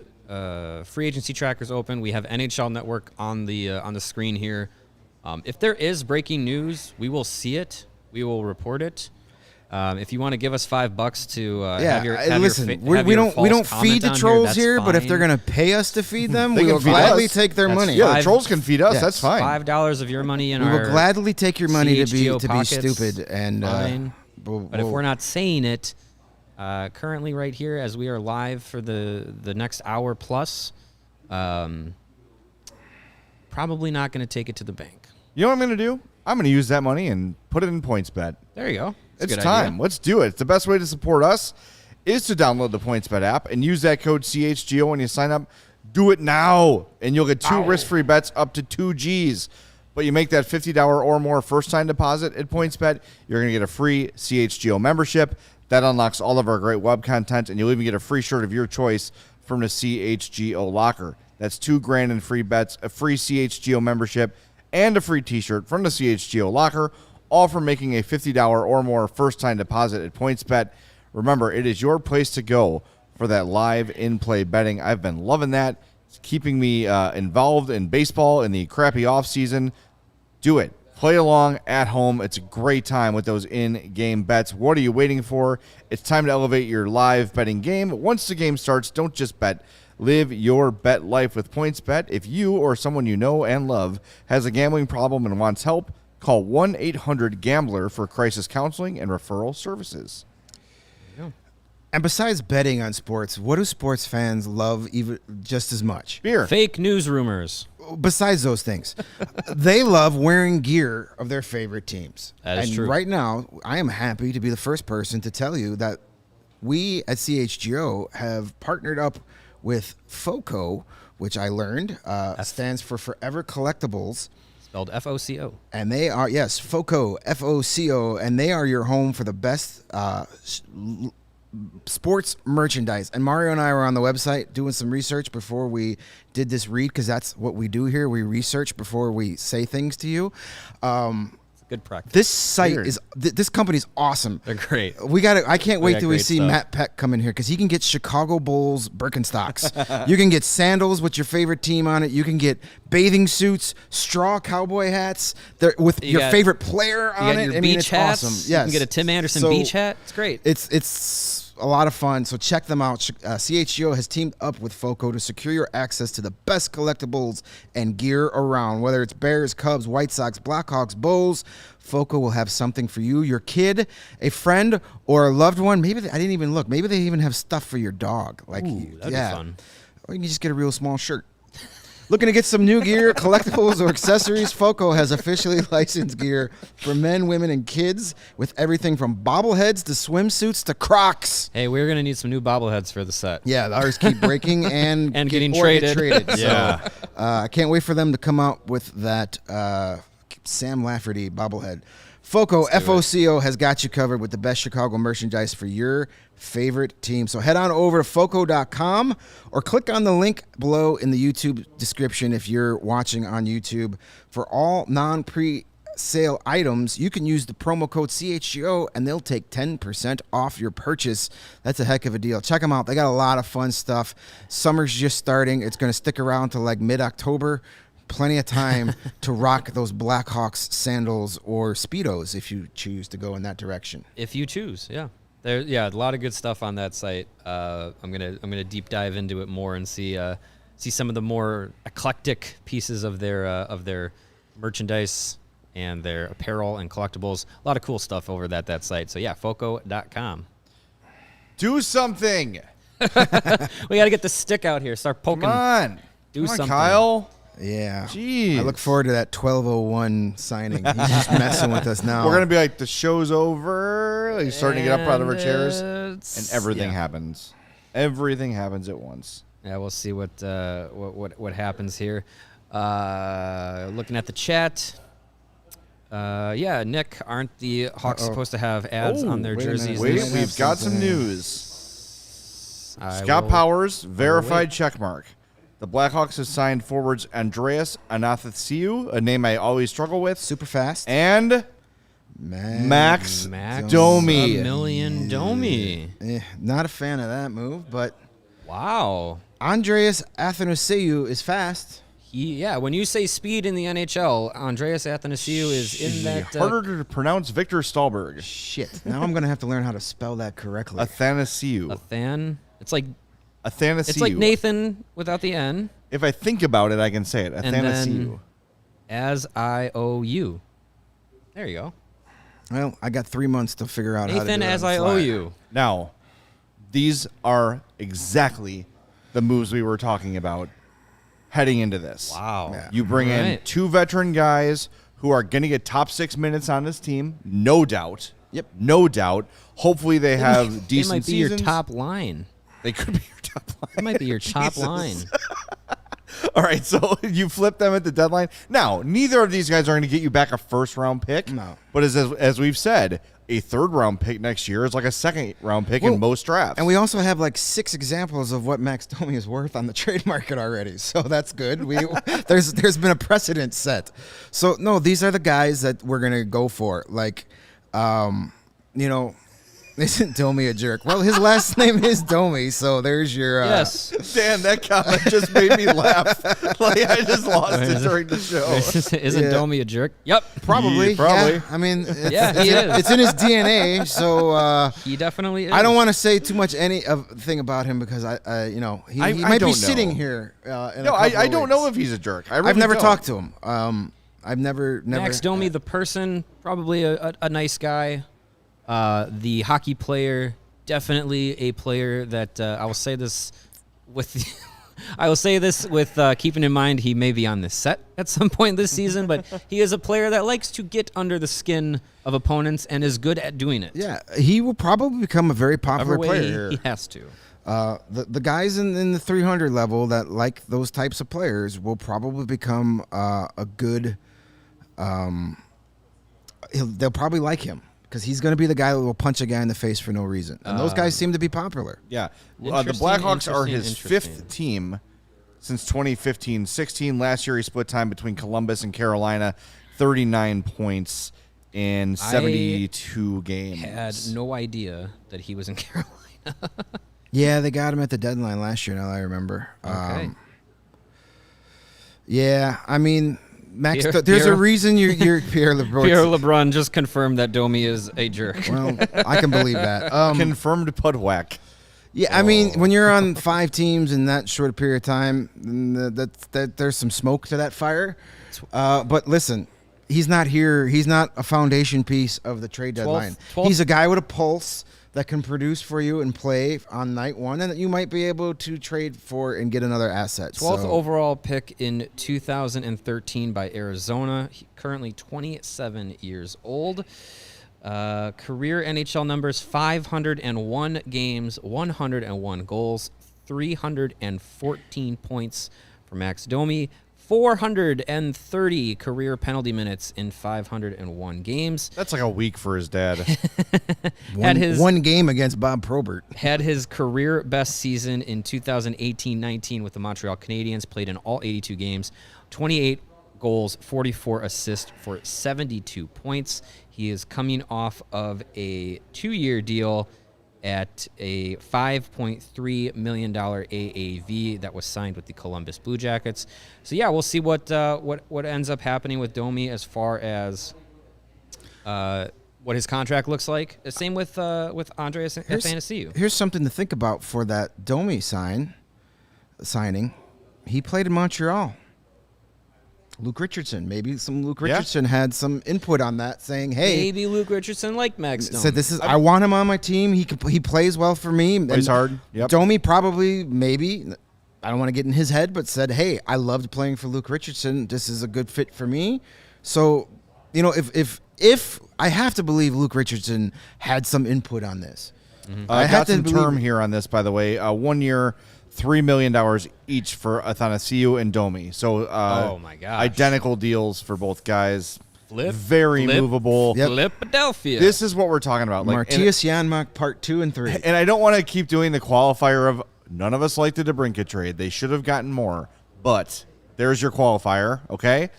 free agency trackers open. We have NHL Network on the screen here. If there is breaking news, we will see it. We will report it. If you want to give us $5 to have your have listen, your, we have your don't false feed comment the on trolls that's here, but if they're fine. gonna pay us to feed them, They we can will feed gladly us. take their That's money. Yeah, the Five- trolls can feed us. Yes. That's fine. $5 of your money in We our will gladly take your money to CHGO be pockets, stupid and fine. But if we'll- we're not saying it, currently right here as we are live for the next hour plus, probably not going to take it to the bank. You know what I'm going to do? I'm going to use that money and put it in PointsBet. There you go. That's a It's good time. idea. Let's do it. It's the best way to support us is to download the PointsBet app and use that code CHGO when you sign up. Do it now, and you'll get 2 risk-free bets up to 2 Gs. But you make that $50 or more first-time deposit at PointsBet, you're going to get a free CHGO membership. That unlocks all of our great web content, and you'll even get a free shirt of your choice from the CHGO locker. That's $2,000 in free bets, a free CHGO membership, and a free t-shirt from the CHGO locker, all for making a $50 or more first-time deposit at PointsBet. Remember, it is your place to go for that live in-play betting. I've been loving that. It's keeping me involved in baseball in the crappy offseason. Do it. Play along at home. It's a great time with those in-game bets. What are you waiting for? It's time to elevate your live betting game. Once the game starts, don't just bet. Live your bet life with PointsBet. If you or someone you know and love has a gambling problem and wants help, call 1-800-GAMBLER for crisis counseling and referral services. And besides betting on sports, what do sports fans love even just as much? Beer. Fake news rumors. Besides those things, they love wearing gear of their favorite teams. That is and true. Right now, I am happy to be the first person to tell you that we at CHGO have partnered up with FOCO, which I learned stands for Forever Collectibles. Spelled F-O-C-O. And they are, yes, FOCO, F-O-C-O, and they are your home for the best sports merchandise. And Mario and I were on the website doing some research before we did this read, because that's what we do here. We research before we say things to you. Good practice. This site Weird. is this company's awesome. They're great. I can't wait got till we great see stuff. Matt Peck come in here, because he can get Chicago Bulls Birkenstocks. You can get sandals with your favorite team on it. You can get bathing suits, straw cowboy hats with You your got- favorite player You on got it. your I mean, beach it's hats. awesome. You Yes. can get a Tim Anderson So beach hat. It's great. It's a lot of fun, so check them out. CHGO has teamed up with FOCO to secure your access to the best collectibles and gear around. Whether it's Bears, Cubs, White Sox, Blackhawks, Bulls, FOCO will have something for you, your kid, a friend, or a loved one. Maybe I didn't even look. Maybe they even have stuff for your dog. Like, Ooh, that'd be fun. Or you can just get a real small shirt. Looking to get some new gear, collectibles, or accessories? FOCO has officially licensed gear for men, women, and kids with everything from bobbleheads to swimsuits to Crocs. Hey, we're going to need some new bobbleheads for the set. Yeah, ours keep breaking and Getting get traded. So, I can't wait for them to come out with that Sam Lafferty bobblehead. FOCO, F-O-C-O, has got you covered with the best Chicago merchandise for your favorite team. So head on over to FOCO.com or click on the link below in the YouTube description if you're watching on YouTube. For all non-pre-sale items, you can use the promo code CHGO and they'll take 10% off your purchase. That's a heck of a deal. Check them out. They got a lot of fun stuff. Summer's just starting. It's going to stick around to like mid-October. Plenty of time to rock those Blackhawks sandals or Speedos if you choose to go in that direction. If you choose, yeah. A lot of good stuff on that site. I'm gonna deep dive into it more and see some of the more eclectic pieces of their merchandise and their apparel and collectibles. A lot of cool stuff over that site. So yeah, FOCO.com. Do something. We got to get the stick out here. Start poking. Come on. Do Come on, something. Kyle. Yeah. Jeez. I look forward to that 12:01 signing. He's just messing with us now. We're going to be like, the show's over. Like, starting to get up out of our chairs. And everything yeah. happens. Everything happens at once. Yeah, we'll see what happens here. Looking at the chat. Yeah, Nick, aren't the Hawks supposed to have ads on their wait a minute. jerseys? Wait, Nice. we've got some Something. news. I Scott will- Powers, verified wait. checkmark. The Blackhawks have signed forwards Andreas Athanasiou, a name I always struggle with, super fast. and Max Domi. $1 million Domi. Not a fan of that move, but Wow. Andreas Athanasiou is fast. When you say speed in the NHL, Andreas Athanasiou is in that. Harder to pronounce Victor Stahlberg. Shit. Now I'm going to have to learn how to spell that correctly. Athanasiou. It's like Athanasiou. Nathan without the N. If I think about it, I can say it. And Athanasiou. then ASIOU. There you go. Well, I got 3 months to figure out how to do Nathan it on the ASIOU. Now, these are exactly the moves we were talking about heading into this. Wow. Yeah. You bring in Right. 2 veteran guys who are going to get top 6 minutes on this team, no doubt. Yep. No doubt. Hopefully they have decent They might be seasons. your top line. They could be your top line. That might be your top Jesus. line. All right, so you flip them at the deadline. Now, neither of these guys are going to get you back a first-round pick. No. But as we've said, a third-round pick next year is like a second-round pick in most drafts. And we also have like 6 examples of what Max Domi is worth on the trade market already. So that's good. There's been a precedent set. So, no, these are the guys that we're going to go for. Like, isn't Domi a jerk? Well, his last name is Domi, so there's your... Yes. Dan, that comment just made me laugh. Like, I just lost it during the show. Isn't Domi a jerk? Yep. Probably. Yeah, probably. Yeah. I mean, He is. it's in his DNA, so... He definitely is. I don't want to say too much thing about him because he might be sitting here. I don't know if he's a jerk. I've never talked to him. I've never. Max Domi, the person, probably a nice guy. The hockey player, definitely a player that I will say this with keeping in mind he may be on this set at some point this season, but he is a player that likes to get under the skin of opponents and is good at doing it. Yeah, he will probably become a very popular Every way player. he has to. The guys in the 300 level that like those types of players will probably become a good. They'll probably like him. Because he's going to be the guy that will punch a guy in the face for no reason. And those guys seem to be popular. Yeah. The Blackhawks are his 5th team since 2015-16. Last year he split time between Columbus and Carolina, 39 points in 72 games. Had no idea that he was in Carolina. Yeah, they got him at the deadline last year, now I remember. Okay. Yeah, I mean... Max, there's a reason you're Pierre LeBrun. Pierre LeBrun just confirmed that Domi is a jerk. Well, I can believe that. Confirmed pudwhack. Yeah, I mean, when you're on 5 teams in that short a period of time, there's some smoke to that fire. But listen, he's not here. He's not a foundation piece of the trade deadline. He's a guy with a pulse that can produce for you and play on night one, and that you might be able to trade for and get another asset. 12th overall pick in 2013 by Arizona. Currently 27 years old. Career NHL numbers: 501 games, 101 goals, 314 points for Max Domi. 430 career penalty minutes in 501 games. That's like a week for his dad. One game against Bob Probert. Had his career best season in 2018-19 with the Montreal Canadiens. Played in all 82 games. 28 goals, 44 assists for 72 points. He is coming off of a 2-year deal at a $5.3 million AAV that was signed with the Columbus Blue Jackets. So yeah, we'll see what ends up happening with Domi as far as what his contract looks like. Same with Andreas Athanasiou. Here's something to think about for that Domi signing. He played in Montreal. Luke Richardson. Maybe Luke Richardson had some input on that, saying, "Hey, maybe Luke Richardson liked Max Domi." Said, I want him on my team. He plays well for me. Plays hard. Yep. Domi probably, maybe, I don't want to get in his head, but said, "Hey, I loved playing for Luke Richardson. This is a good fit for me." So, if I have to believe Luke Richardson had some input on this. Mm-hmm. I got some term here on this, by the way. 1 year. $3 million each for Athanasiou and Domi. So, oh my gosh, identical deals for both guys. Very movable. Yep. Philadelphia. This is what we're talking about. Like Martius Janmark Part 2 and 3. And I don't want to keep doing the qualifier of none of us liked the DeBrincat trade. They should have gotten more. But there's your qualifier, okay?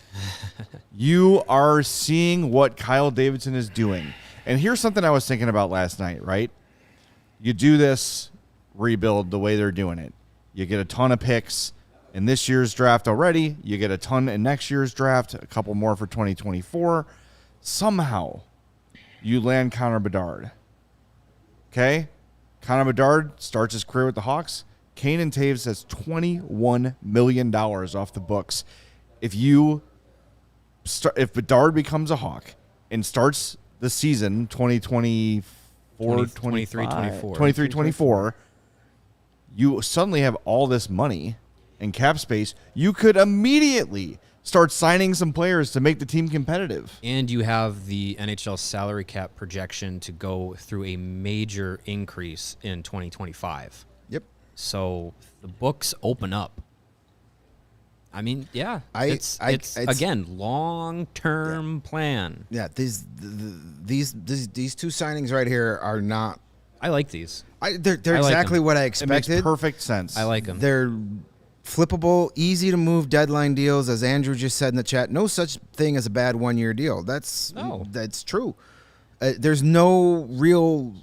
You are seeing what Kyle Davidson is doing. And here's something I was thinking about last night, right? You do this rebuild the way they're doing it. You get a ton of picks in this year's draft already. You get a ton in next year's draft, a couple more for 2024. Somehow, you land Connor Bedard. Okay? Connor Bedard starts his career with the Hawks. Kane and Toews has $21 million off the books. If Bedard becomes a Hawk and starts the season 23-24, you suddenly have all this money and cap space. You could immediately start signing some players to make the team competitive. And you have the NHL salary cap projection to go through a major increase in 2025. Yep. So the books open up. I mean, yeah, it's again long-term plan. Yeah, these two signings right here are not. I like these. They're exactly what I It expected. makes perfect sense. I like them. They're flippable, easy to move deadline deals. As Andrew just said in the chat, no such thing as a bad 1-year deal. That's true. There's no real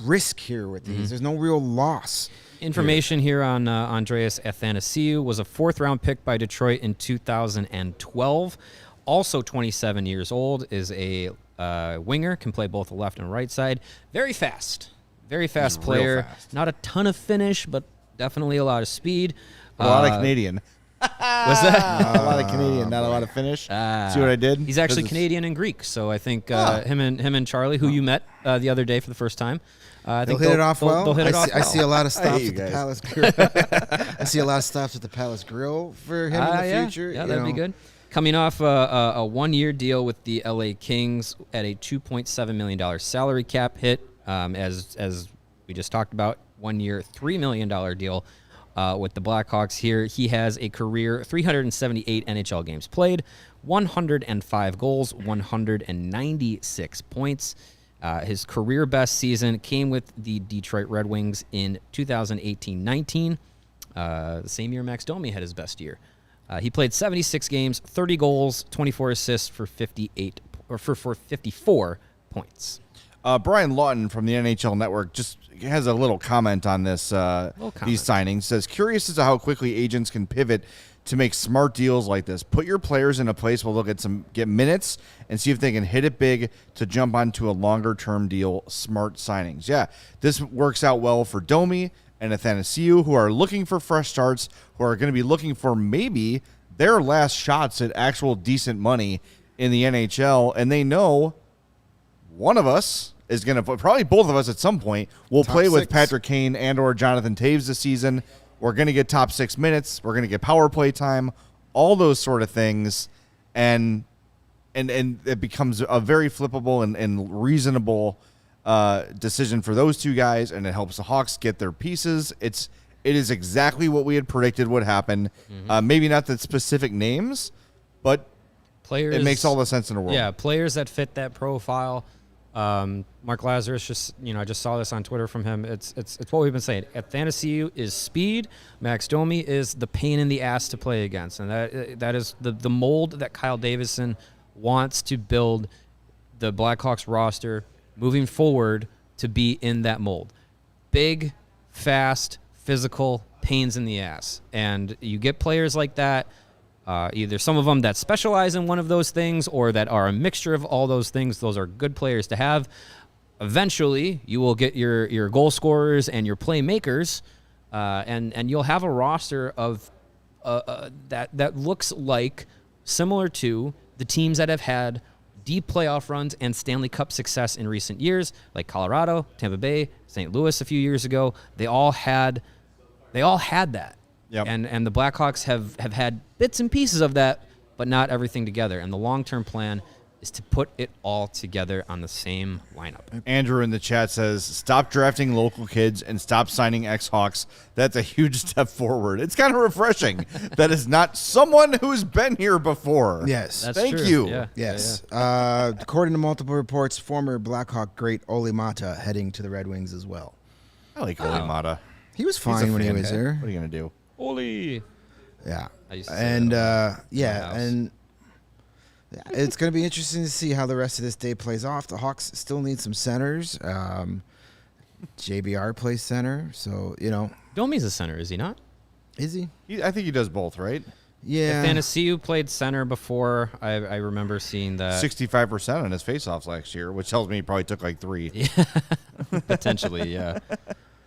risk here with these. There's no real loss. Information here on Andreas Athanasiou was a 4th-round pick by Detroit in 2012. Also 27 years old, is a winger, can play both the left and right side. Very fast player. Fast. Not a ton of finish, but definitely a lot of speed. A lot of Canadian. Was that? A lot of Canadian, not a lot of Finnish. See what I did? He's actually Canadian and Greek, so I think him and Charlie, who you met the other day for the first time, I think they'll hit it off well. They'll hit it off I see a lot of stops at the guys. Palace Grill. I see a lot of stops at the Palace Grill for him in the future. Yeah, that'd be good. Coming off a 1-year deal with the LA Kings at a $2.7 million salary cap hit, as we just talked about, 1-year, $3 million deal with the Blackhawks here. He has a career 378 NHL games played, 105 goals, 196 points. His career best season came with the Detroit Red Wings in 2018-19, the same year Max Domi had his best year. He played 76 games, 30 goals, 24 assists for 54 points. Brian Lawton from the NHL Network just has a little comment on this. These signings says, curious as to how quickly agents can pivot to make smart deals like this. Put your players in a place where they'll get minutes and see if they can hit it big to jump onto a longer-term deal. Smart signings. Yeah, this works out well for Domi and Athanasiou, who are looking for fresh starts, who are going to be looking for maybe their last shots at actual decent money in the NHL, and they know one of us is going to, probably both of us at some point, will play with Patrick Kane and or Jonathan Toews this season. We're going to get top 6 minutes. We're going to get power play time, all those sort of things, and it becomes a very flippable and reasonable decision for those two guys, and it helps the Hawks get their pieces. It is exactly what we had predicted would happen. Maybe not the specific names, but players, it makes all the sense in the world. Yeah, players that fit that profile. Mark Lazarus I just saw this on Twitter from him. It's what we've been saying. Athanasiou is speed. Max Domi is the pain in the ass to play against, and that is the mold that Kyle Davidson wants to build the Blackhawks roster moving forward to be in that mold. Big, fast, physical, pains in the ass, and you get players like that. Either some of them that specialize in one of those things or that are a mixture of all those things. Those are good players to have. Eventually, you will get your goal scorers and your playmakers, and you'll have a roster of that looks like similar to the teams that have had deep playoff runs and Stanley Cup success in recent years, like Colorado, Tampa Bay, St. Louis a few years ago. They all had that. Yep. And the Blackhawks have had bits and pieces of that, but not everything together. And the long-term plan is to put it all together on the same lineup. Andrew in the chat says, stop drafting local kids and stop signing ex-Hawks. That's a huge step forward. It's kind of refreshing that is not someone who's been here before. Yes. That's Thank true. you. Yeah. Yes. According to multiple reports, former Blackhawk great Ole Mata heading to the Red Wings as well. I like Ole Mata. He was He's fine a when he fan. was there. What are you going to do? Ole. Yeah. I used to say And that and it's going to be interesting to see how the rest of this day plays off. The Hawks still need some centers. JBR plays center, so Domi's a center, is he not? is he? I think he does both, right? Yeah. Athanasiou played center before. I remember seeing that. 65% on his faceoffs last year, which tells me he probably took like 3. Potentially, yeah.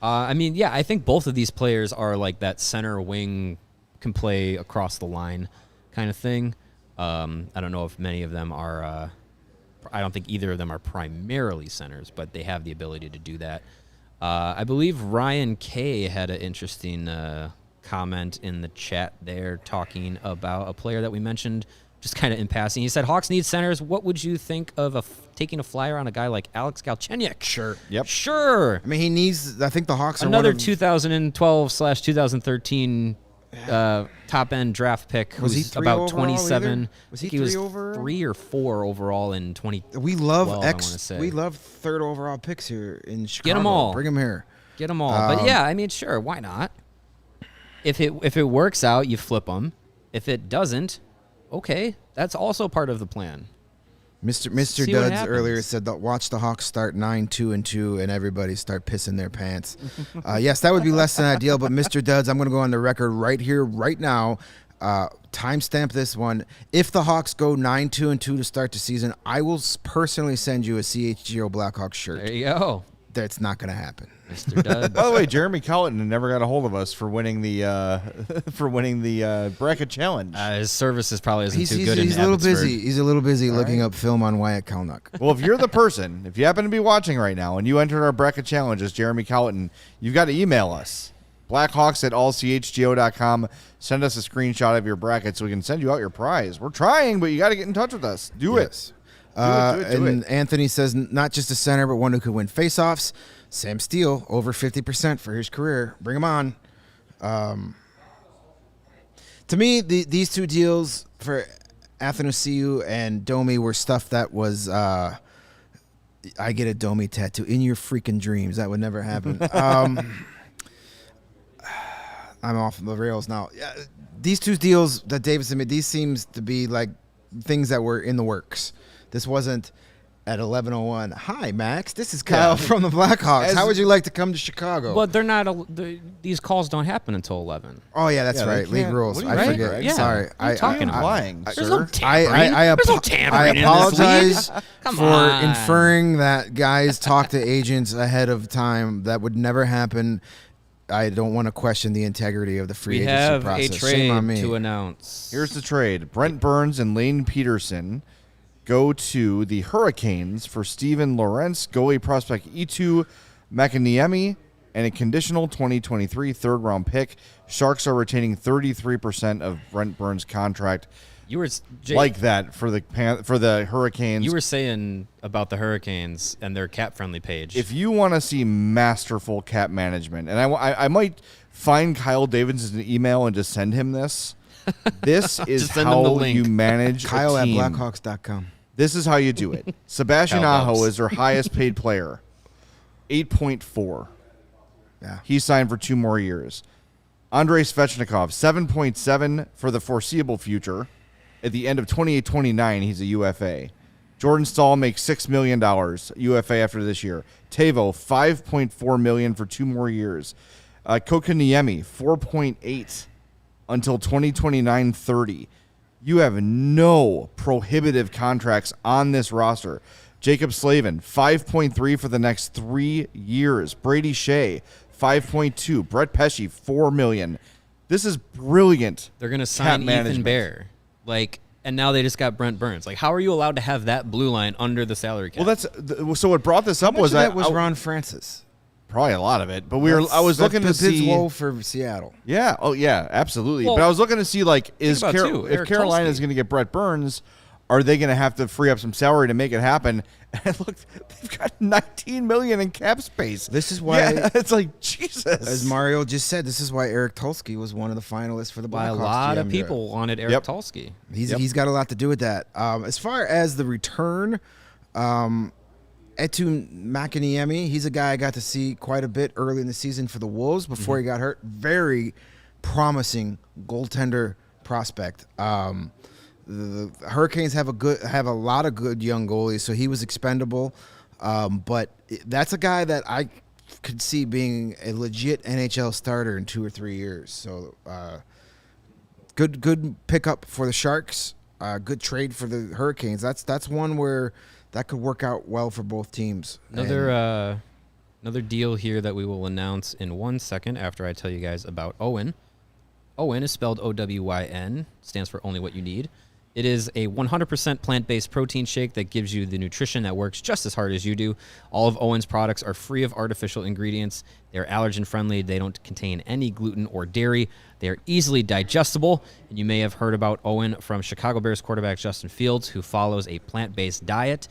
I think both of these players are like that center wing, can play across the line kind of thing. I don't know if many of them are. I don't think either of them are primarily centers, but they have the ability to do that. I believe Ryan K had an interesting comment in the chat there talking about a player that we mentioned just kind of in passing. He said, Hawks need centers. What would you think of taking a flyer on a guy like Alex Galchenyuk? Sure. Yep. Sure. I mean, he needs. I think the Hawks are Another one of, 2012/2013 top end draft pick Was he who's 3 about overall 27. either? Was he He was 3 overall? 3 or 4 overall in 2012. We love I wanna say. We love third overall picks here in Chicago. 'em all. Bring them here. Get them all. But yeah, I mean, sure, why not? If it works out, you flip them. If it doesn't, okay, that's also part of the plan. Mr. See what Duds happens. earlier said that watch the Hawks start 9-2-2 and everybody start pissing their pants. Yes, that would be less than ideal, but Mr. Duds, I'm going to go on the record right here, right now. Timestamp this one. If the Hawks go 9-2-2 to start the season, I will personally send you a CHGO Blackhawks shirt. There you go, That's not going to happen. Mr. Duds. By the way, Jeremy Colleton never got a hold of us for winning the bracket challenge. His services probably isn't He's too good in a little Abbotsford. busy. He's a little busy looking up film on Wyatt Kalnuk. Well, if you're the person, if you happen to be watching right now and you entered our bracket challenge as Jeremy Colleton, you've got to email us. Blackhawks@allchgo.com. Send us a screenshot of your bracket so we can send you out your prize. We're trying, but you got to get in touch with us. Do it. Do And it. Anthony says not just a center, but one who could win faceoffs. Sam Steele, over 50% for his career. Bring him on. To me, these two deals for Athanasiou and Domi were stuff that was I get a Domi tattoo in your freaking dreams. That would never happen. I'm off the rails now. These two deals that Davidson made, these seems to be like things that were in the works. This wasn't at 11:01. Hi, Max. This is Kyle from the Blackhawks. How would you like to come to Chicago? But they're not. These calls don't happen until 11. Oh yeah, that's Yeah, they right. League can't- rules. what do you I mean, forget. Greg? Yeah. Sorry. What are you talking about? lying, There's sir. no tampering. There's no tampering I in this apologize league. Come for on. inferring that guys talk to agents ahead of time. That would never happen. I don't want to question the integrity of the free We agency have process. a Shame on trade me. to announce. Here's the trade. Brent Burns and Lane Peterson go to the Hurricanes for Steven Lorentz, goalie prospect Eetu Makiniemi, and a conditional 2023 third-round pick. Sharks are retaining 33% of Brent Burns' contract. You were Jay, Like that for the Hurricanes. you were saying about the Hurricanes and their cap-friendly page. If you want to see masterful cap management, and I might find Kyle Davidson's email and just send him this. This is Just send him the how link. you manage Kyle a at team. Blackhawks.com. This is how you do it. Sebastian Kyle Aho helps. is their highest paid player, 8.4. Yeah. He signed for 2 more years. Andrei Svechnikov, 7.7 for the foreseeable future. At the end of 28-29, he's a UFA. Jordan Staal makes $6 million UFA after this year. Teuvo, $5.4 million for 2 more years. Kokaniemi, 4.8 until 2029-30. You have no prohibitive contracts on this roster. Jacob Slavin, 5.3 for the next 3 years. Brady Shea, 5.2. Brett Pesce, $4 million. This is brilliant. they're going to cap sign Ethan management. Bear. And now they just got Brent Burns. How are you allowed to have that blue line under the salary cap? Well, so what brought this up How much was of that was Ron Francis. probably a lot of it. But I was looking to That's see. woe for Seattle. Yeah. Oh, yeah. Absolutely. Well, but I was looking to see is about too, if Eric Carolina Tulsky. is going to get Brett Burns, are they going to have to free up some salary to make it happen? And look, they've got $19 million in cap space. This is why, Yeah, it's like Jesus. as Mario just said, this is why Eric Tulsky was one of the finalists for the Why Blackhawks. a lot of GM people wanted Eric Yep. Tulsky. He's got a lot to do with that. As far as the return, Eetu Makiniemi, he's a guy I got to see quite a bit early in the season for the Wolves before he got hurt. Very promising goaltender prospect. The Hurricanes have a lot of good young goalies, so he was expendable. But that's a guy that I could see being a legit NHL starter in 2 or 3 years. So good pickup for the Sharks. Good trade for the Hurricanes. That's one where that could work out well for both teams. Another deal here that we will announce in 1 second after I tell you guys about Owen. Owen is spelled O-W-Y-N, stands for only what you need. It is a 100% plant-based protein shake that gives you the nutrition that works just as hard as you do. All of Owen's products are free of artificial ingredients. They're allergen-friendly. They don't contain any gluten or dairy. They are easily digestible. And you may have heard about Owen from Chicago Bears quarterback Justin Fields, who follows a plant-based diet.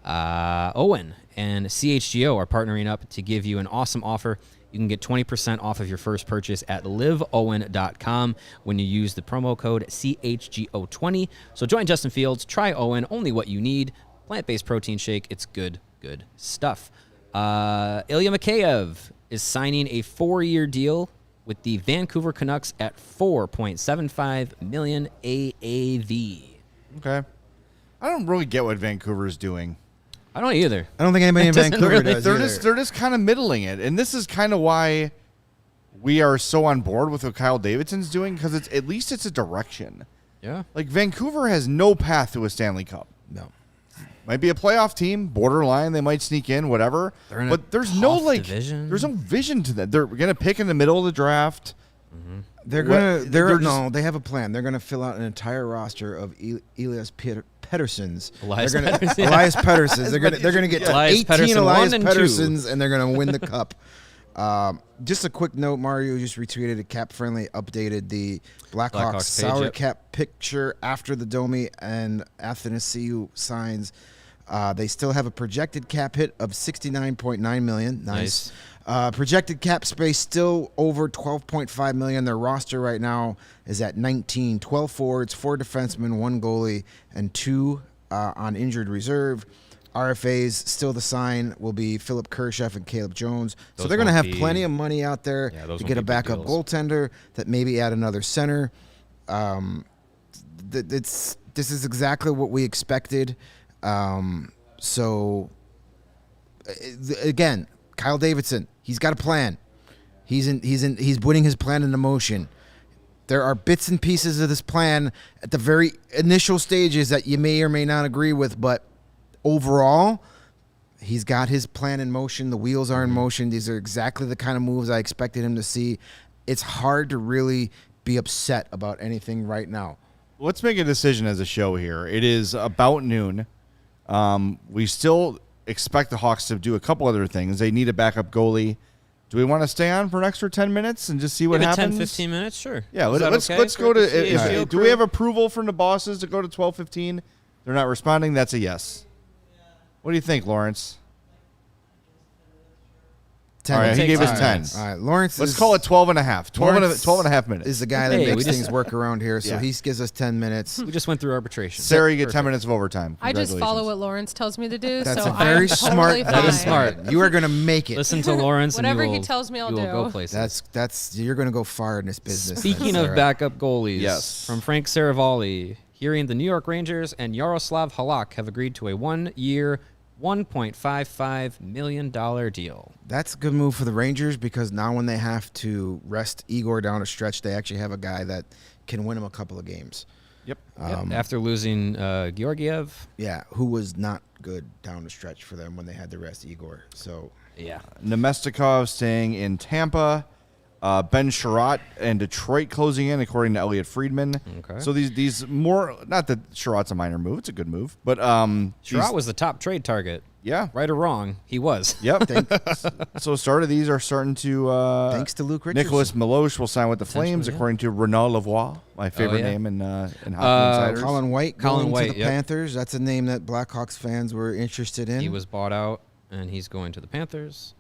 Owen and CHGO are partnering up to give you an awesome offer. You can get 20% off of your first purchase at liveowen.com when you use the promo code CHGO20. So join Justin Fields, try Owen, only what you need. Plant-based protein shake. It's good stuff. Ilya Mikheyev is signing a 4-year deal with the Vancouver Canucks at $4.75 million AAV. Okay. I don't really get what Vancouver's doing. I don't either. I don't think anybody in Vancouver really- does They're just kind of middling it, and this is kind of why we are so on board with what Kyle Davidson's doing, because at least it's a direction. Yeah. Like Vancouver has no path to a Stanley Cup. No. Might be a playoff team, borderline. They might sneak in, whatever. They're in a but there's no tough division. There's no vision to that. They're gonna pick in the middle of the draft. They're What- gonna. they're They have a plan. They're gonna fill out an entire roster of Elias Petterssons. Elias They're gonna, Pettersson. Elias Petterssons. They're gonna get to Elias 18 Pettersson Elias 1 and 2. Petterssons, and they're gonna win the cup. Just a quick note: Mario just retweeted a cap-friendly, updated the Blackhawks Blackhawks page, salary yep. cap picture after the Domi and Athanasiou signs. They still have a projected cap hit of $69.9 million. Nice. Projected cap space still over $12.5 million. Their roster right now is at 19, 12 forwards, 4 defensemen, 1 goalie, and 2 on injured reserve. RFAs still the sign will be Philip Kershev and Caleb Jones. So Those they're going to won't have be- plenty of money out there Yeah, those to won't get a be big backup deals. goaltender, that maybe add another center. This is exactly what we expected. So again, Kyle Davidson, he's got a plan. He's putting his plan into motion. There are bits and pieces of this plan at the very initial stages that you may or may not agree with, but overall, he's got his plan in motion. The wheels are in motion. These are exactly the kind of moves I expected him to see. It's hard to really be upset about anything right now. Let's make a decision as a show here. It is about noon. We still expect the Hawks to do a couple other things. They need a backup goalie. Do we want to stay on for an extra 10 minutes and just see what Give it happens? 10, 15 minutes, sure. Yeah, Is that let's okay go for to. the CHGO Do crew? we have approval from the bosses to go to 12:15? They're not responding. That's a yes. What do you think, Lawrence? 10 All right, he Take gave us 10 10. minutes. All right, Lawrence. Let's is, call it 12 and a half. 12 Lawrence and a half minutes. is the guy that Hey, we makes just- things work around here, so Yeah. he gives us 10 minutes. We just went through arbitration. Sarah, you get 10 Perfect. minutes of overtime. I just follow Congratulations. what Lawrence tells me to do. That's so a very I'm smart. Totally That is fine. smart. You are going to make it. Listen to Lawrence and Whatever you he will, tells me, I'll you will do. go places. That's you're going to go far in this business. Speaking That's of all right. backup goalies, Yes. from Frank Saravalli, hearing the New York Rangers and Yaroslav Halak have agreed to a 1-year, $1.55 million deal. That's a good move for the Rangers, because now when they have to rest Igor down a stretch, they actually have a guy that can win them a couple of games. Yep. Yep, after losing Georgiev. Yeah, who was not good down the stretch for them when they had to rest Igor. So Yeah. Nemestikov staying in Tampa. Ben Sherratt and Detroit closing in, according to Elliot Friedman. Okay. So these more, not that Sherratt's a minor move, it's a good move, but Sherratt was the top trade target. yeah, Right or wrong, he was. yep. So start of these are starting to. thanks to Luke Richardson. Nicholas Milosh will sign with the Flames, yeah. according to Renaud Lavoie, my favorite yeah. name in Hockey Insiders. Colin White Colin going White, to the yep. Panthers. That's a name that Blackhawks fans were interested in. He was bought out, and he's going to the Panthers.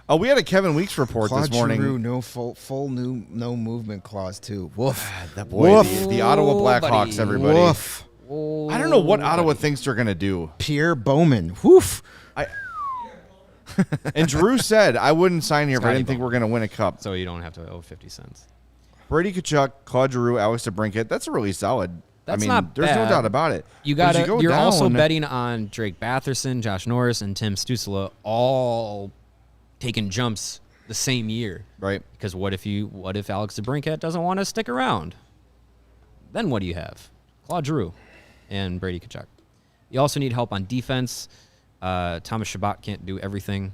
Oh, we had a Kevin Weeks report Claude this morning. Giroux, no full new no movement clause too. Woof. That boy, Woof. the Ottawa Blackhawks, buddy. everybody. Woof. I don't know what Ottawa thinks they're going to do. Pierre Bowman. Woof. And Drew said, I wouldn't sign here if I Scotty didn't think we're going to win a cup. So you don't have to owe 50 cents. Brady Tkachuk, Claude Giroux, Alex DeBrincat. That's a really solid. That's I mean, not there's no bad. doubt about it. You But as got go You're also down- betting on Drake Batherson, Josh Norris, and Tim Stützle all taking jumps the same year. Right. Because what if Alex DeBrincat doesn't want to stick around? Then what do you have? Claude Giroux and Brady Tkachuk. You also need help on defense. Thomas Chabot can't do everything.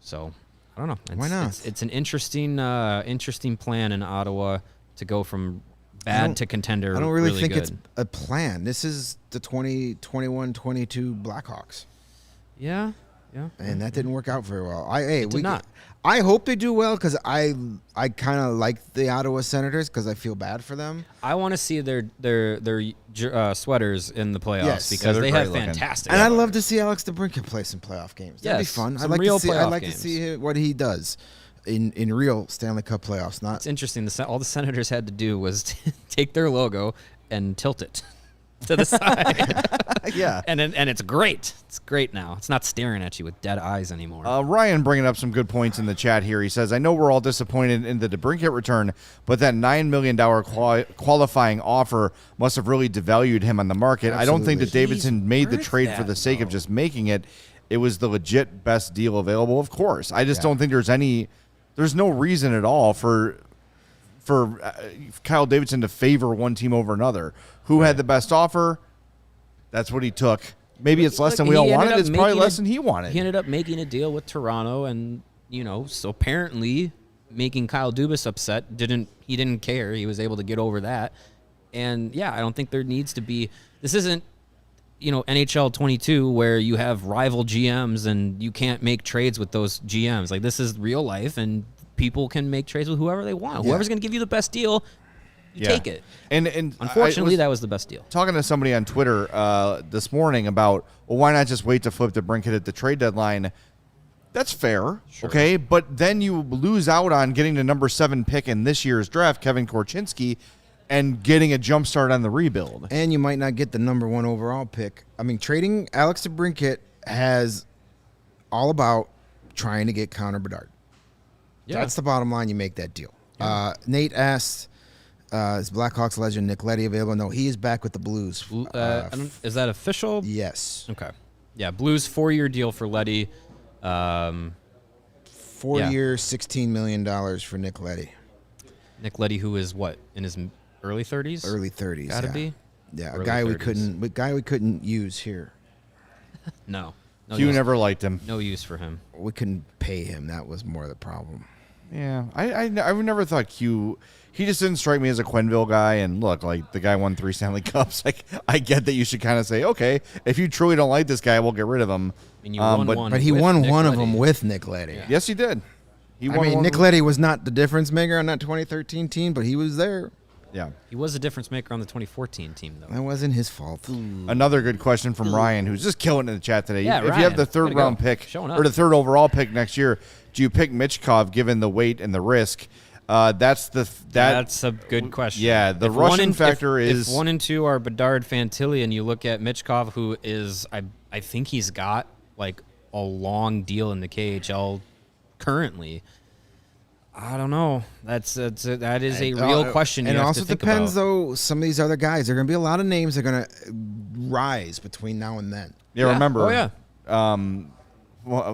So, I don't know. Why not? It's an interesting plan in Ottawa to go from bad to contender. I don't really think good. it's a plan. This is the 2021-22 Blackhawks. Yeah. And that didn't work out very well. did not. I hope they do well, because I kind of like the Ottawa Senators, because I feel bad for them. I want to see their sweaters in the playoffs Yes. because Yeah, they they're have great looking. fantastic. And I'd love to see Alex DeBrincat play some playoff games. That'd be Yes, fun. some real I'd playoff like to games. see what he does. in real Stanley Cup playoffs. Not It's interesting. All the Senators had to do was take their logo and tilt it to the side. Yeah. And it's great. It's great now. It's not staring at you with dead eyes anymore. Ryan bringing up some good points in the chat here. He says, I know we're all disappointed in the DeBrincat return, but that $9 million qualifying offer must have really devalued him on the market. I don't think that Davidson made the trade for the sake of just making it. It was the legit best deal available, of course. I just don't think there's no reason at all for Kyle Davidson to favor one team over another. Who had the best offer? That's what he took. Maybe it's less than we all wanted. It's probably less than he wanted. He ended up making a deal with Toronto, and so apparently making Kyle Dubas upset. He didn't care. He was able to get over that. And yeah, I don't think there needs to be. This isn't NHL 22 where you have rival GMs and you can't make trades with those GMs. Like, this is real life, and people can make trades with whoever they want. Whoever's going to give you the best deal, you take it. And unfortunately, that was the best deal. Talking to somebody on Twitter this morning about, well, why not just wait to flip DeBrincat at the trade deadline? That's fair, okay? But then you lose out on getting the number 7 pick in this year's draft, Kevin Korchinski, and getting a jump start on the rebuild. And you might not get the number 1 overall pick. I mean, trading Alex DeBrincat has all about trying to get Connor Bedard. Yeah. That's the bottom line. You make that deal. Yeah. Nate asked, is Blackhawks legend Nick Leddy available? No, he is back with the Blues. Is that official? Yes. Okay. Yeah, Blues 4-year deal for Leddy. 4 years, $16 million for Nick Leddy. Nick Leddy, who is what, in his early 30s? Early 30s. Gotta be. Yeah, early a guy 30s. we couldn't use here. No. Hugh never liked him. No use for him. We couldn't pay him. That was more the problem. Yeah, I've never thought Hugh. He just didn't strike me as a Quenneville guy. And look, like, the guy won 3 Stanley Cups. Like, I get that you should kind of say, okay, if you truly don't like this guy, we'll get rid of him. And you won one. But he won one of them with Nick Leddy. Yeah. Yes, he did. Nick Leddy was not the difference maker on that 2013 team, but he was there. Yeah. He was a difference maker on the 2014 team, though. That wasn't his fault. Another good question from Ryan, who's just killing it in the chat today. Yeah, if Ryan, you have the 3rd round pick or the 3rd overall pick next year, do you pick Michkov given the weight and the risk? That's a good question. Yeah, the Russian factor is... If 1 and 2 are Bedard, Fantilli, and you look at Michkov, who is, I think he's got, like, a long deal in the KHL currently. I don't know. That is a real question. And it also depends, though. Some of these other guys, there are going to be a lot of names that are going to rise between now and then. Yeah, remember. Oh, yeah.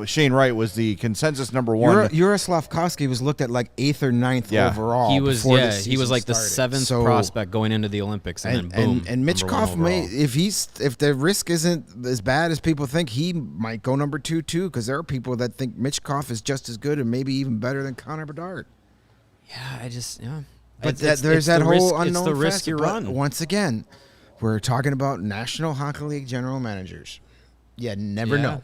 Shane Wright was the consensus number 1. Yaroslav Koski was looked at like 8th or 9th overall. He was he was like started. the 7th prospect going into the Olympics, and then boom. And Michkov may, if the risk isn't as bad as people think, he might go number 2 too, because there are people that think Michkov is just as good and maybe even better than Connor Bedard. Yeah, But there's that whole unknown. It's the risk you run. Once again, we're talking about National Hockey League general managers. You never know.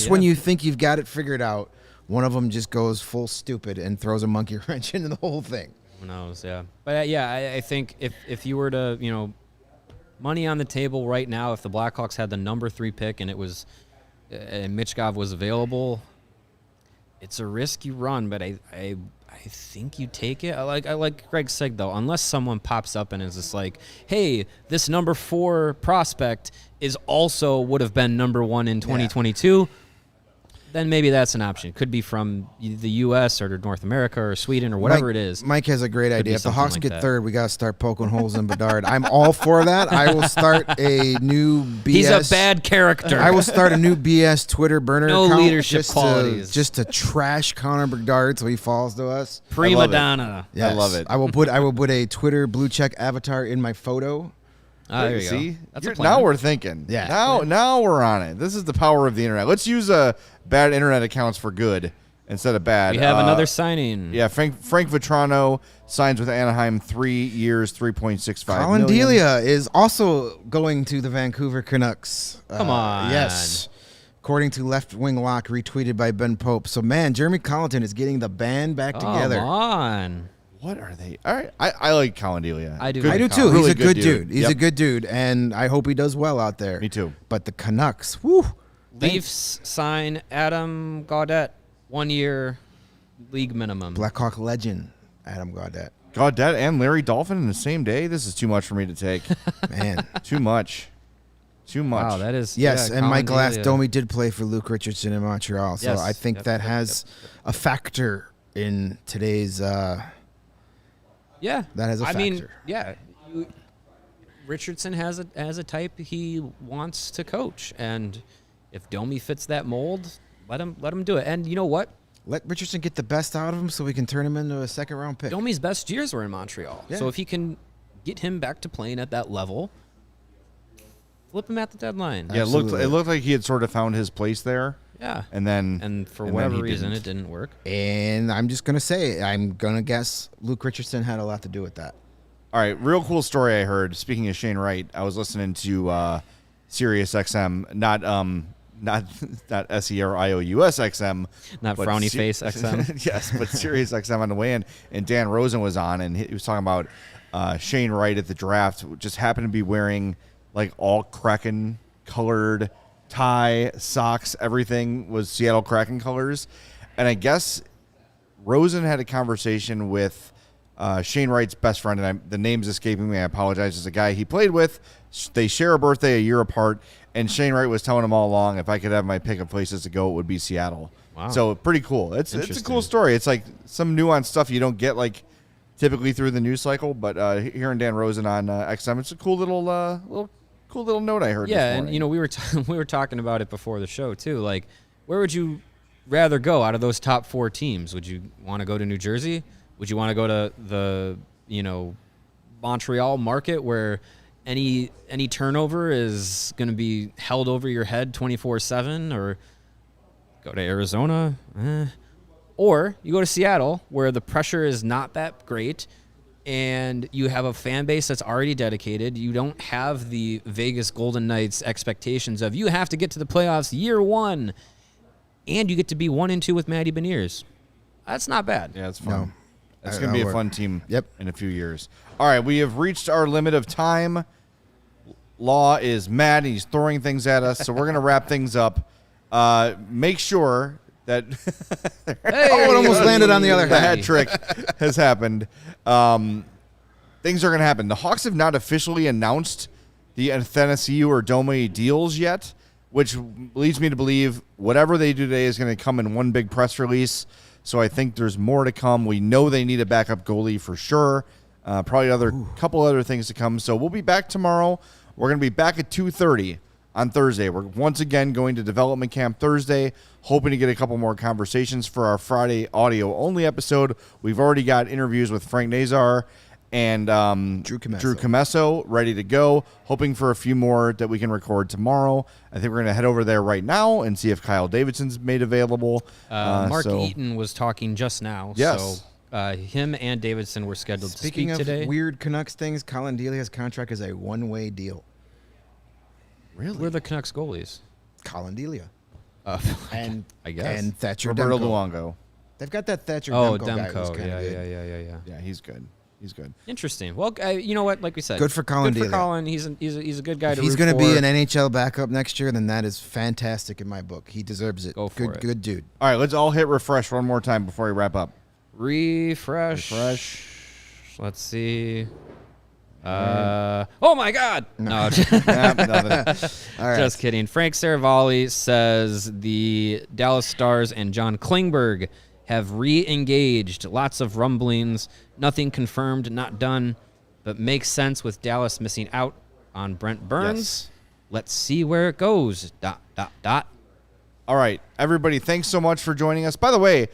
When you think you've got it figured out, one of them just goes full stupid and throws a monkey wrench into the whole thing. Who knows? Yeah, but I think if you were to money on the table right now, if the Blackhawks had the number 3 pick and it was and Michkov was available, it's a risk you run. But I think you take it. I like Greg said, though, unless someone pops up and is just like, hey, this number 4 prospect would have been number 1 in 2022, then maybe that's an option. It could be from the U.S. or North America or Sweden or whatever it is. Mike has a great idea. If the Hawks get 3rd, we got to start poking holes in Bedard. I'm all for that. I will start a new BS. He's a bad character. I will start a new BS Twitter burner account. No leadership qualities. Just to trash Connor Bedard so he falls to us. Prima donna. Yes. I love it. I will put a Twitter blue check avatar in my photo. There you see? go. That's a plan. Now we're thinking. Yeah. Now we're on it. This is the power of the internet. Let's use bad internet accounts for good instead of bad. We have another signing. Yeah, Frank Vetrano signs with Anaheim 3 years, $3.65 Colin million. Delia is also going to the Vancouver Canucks. Come on. Yes. According to Left Wing Lock, retweeted by Ben Pope. So, man, Jeremy Colleton is getting the band back together. Come on. What are they? All right, I like Colin Delia. I do. I do too. Really He's a good dude. He's Yep. a good dude, and I hope he does well out there. Me too. But the Canucks, whoo. Leafs sign Adam Gaudette, 1 year, league minimum. Blackhawk legend, Adam Gaudette. Gaudette and Larry Dolphin in the same day? This is too much for me to take. Man. Too much. Too much. Wow, that is. Yes, yeah, and Colin Michael Delia. Domi did play for Luke Richardson in Montreal, so Yes. I think Yep, that yep, has a factor in today's. Yeah, That has a I mean, factor. yeah. Richardson has a type he wants to coach, and if Domi fits that mold, let him do it. And you know what? Let Richardson get the best out of him so we can turn him into a second-round pick. Domi's best years were in Montreal, Yeah. so if he can get him back to playing at that level, flip him at the deadline. Yeah, Absolutely. it looked like he had sort of found his place there. Yeah. And For then whatever he reason, didn't. it didn't work. And I'm just going to say, I'm going to guess Luke Richardson had a lot to do with that. All right, real cool story I heard. Speaking of Shane Wright, I was listening to Sirius XM, not SERIOUS XM, Not but frowny face XM. yes, but Sirius XM on the way in, and Dan Rosen was on, and he was talking about Shane Wright at the draft. Just happened to be wearing like all Kraken colored tie, socks, everything was Seattle Kraken colors, and I guess Rosen had a conversation with Shane Wright's best friend, and the name's escaping me. I apologize. It's a guy he played with. They share a birthday a year apart, and Shane Wright was telling him all along, if I could have my pick of places to go, it would be Seattle. Wow. So pretty cool. It's a Interesting. cool story. It's like some nuanced stuff you don't get like typically through the news cycle, but hearing Dan Rosen on XM, it's a cool little note I heard. Yeah, this and morning. you know we were talking about it before the show too. Like, where would you rather go out of those top 4 teams? Would you want to go to New Jersey? Would you want to go to the Montreal market where any turnover is going to be held over your head 24/7, or go to Arizona? Or you go to Seattle where the pressure is not that great, and you have a fan base that's already dedicated. You don't have the Vegas Golden Knights expectations of you have to get to the playoffs year 1, and you get to be 1-2 with Matty Beniers. That's not bad. Yeah, it's fun. No. It's going to be a work. fun team Yep. in a few years. All right, we have reached our limit of time. Law is mad, and he's throwing things at us, so we're going to wrap things up. Make sure that Oh, it almost landed on the other the hand. hat trick has happened. Things are going to happen. The Hawks have not officially announced the Athanasiou or Domi deals yet, which leads me to believe whatever they do today is going to come in one big press release. So I think there's more to come. We know they need a backup goalie for sure. Probably couple other things to come. So we'll be back tomorrow. We're going to be back at 2:30 on Thursday. We're once again going to development camp Thursday, hoping to get a couple more conversations for our Friday audio-only episode. We've already got interviews with Frank Nazar and Drew Comesso ready to go, hoping for a few more that we can record tomorrow. I think we're going to head over there right now and see if Kyle Davidson's made available. Mark so- Eaton was talking just now. Yes. So him and Davidson were scheduled Speaking to of speak today. weird Canucks things, Colin Delia's contract is a one-way deal. Really? We're the Canucks goalies. Colin Delia. Uh, And I guess. And Thatcher Roberto Demko. Luongo. They've got that Thatcher Oh, Demko guy who's Demko. kinda Yeah, good. yeah. Yeah, he's good. He's good. Interesting. Well, you know what? Like we said, Good for Colin Good for Delia. Colin. He's a good guy If to he's root going to be for. an NHL backup next year, then that is fantastic in my book. He deserves it. Go for good, it. Good dude. All right, let's all hit refresh one more time before we wrap up. Refresh. Let's see. Oh my God! No, Nah, nothing. All right. just kidding. Frank Saravalli says the Dallas Stars and John Klingberg have re-engaged. Lots of rumblings. Nothing confirmed, not done, but makes sense with Dallas missing out on Brent Burns. Yes. Let's see where it goes. ... All right, everybody, thanks so much for joining us. By the way,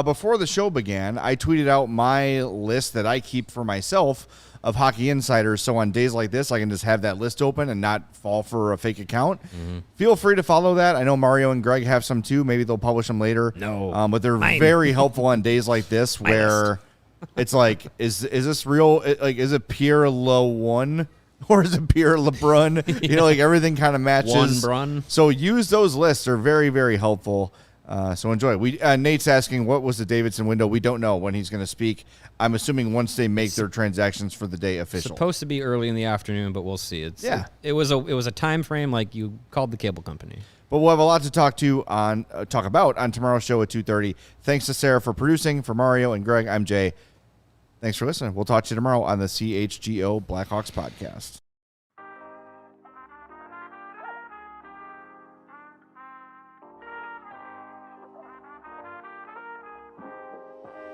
before the show began, I tweeted out my list that I keep for myself of hockey insiders. So on days like this, I can just have that list open and not fall for a fake account. Feel free to follow that. I know Mario and Greg have some too. Maybe they'll publish them later. No. But they're Mine. very helpful on days like this where it's like, is this real? Like, is it Pierre LeBrun? Or is it Pierre LeBrun? You know, like everything kind of matches. One Brun. So use those lists. They're very, very helpful. So enjoy. Nate's asking, what was the Davidson window? We don't know when he's going to speak. I'm assuming once they make their transactions for the day official. Supposed to be early in the afternoon, but we'll see. It was a time frame like you called the cable company. But we'll have a lot to talk about on tomorrow's show at 2:30. Thanks to Sarah for producing. For Mario and Greg, I'm Jay. Thanks for listening. We'll talk to you tomorrow on the CHGO Blackhawks Podcast.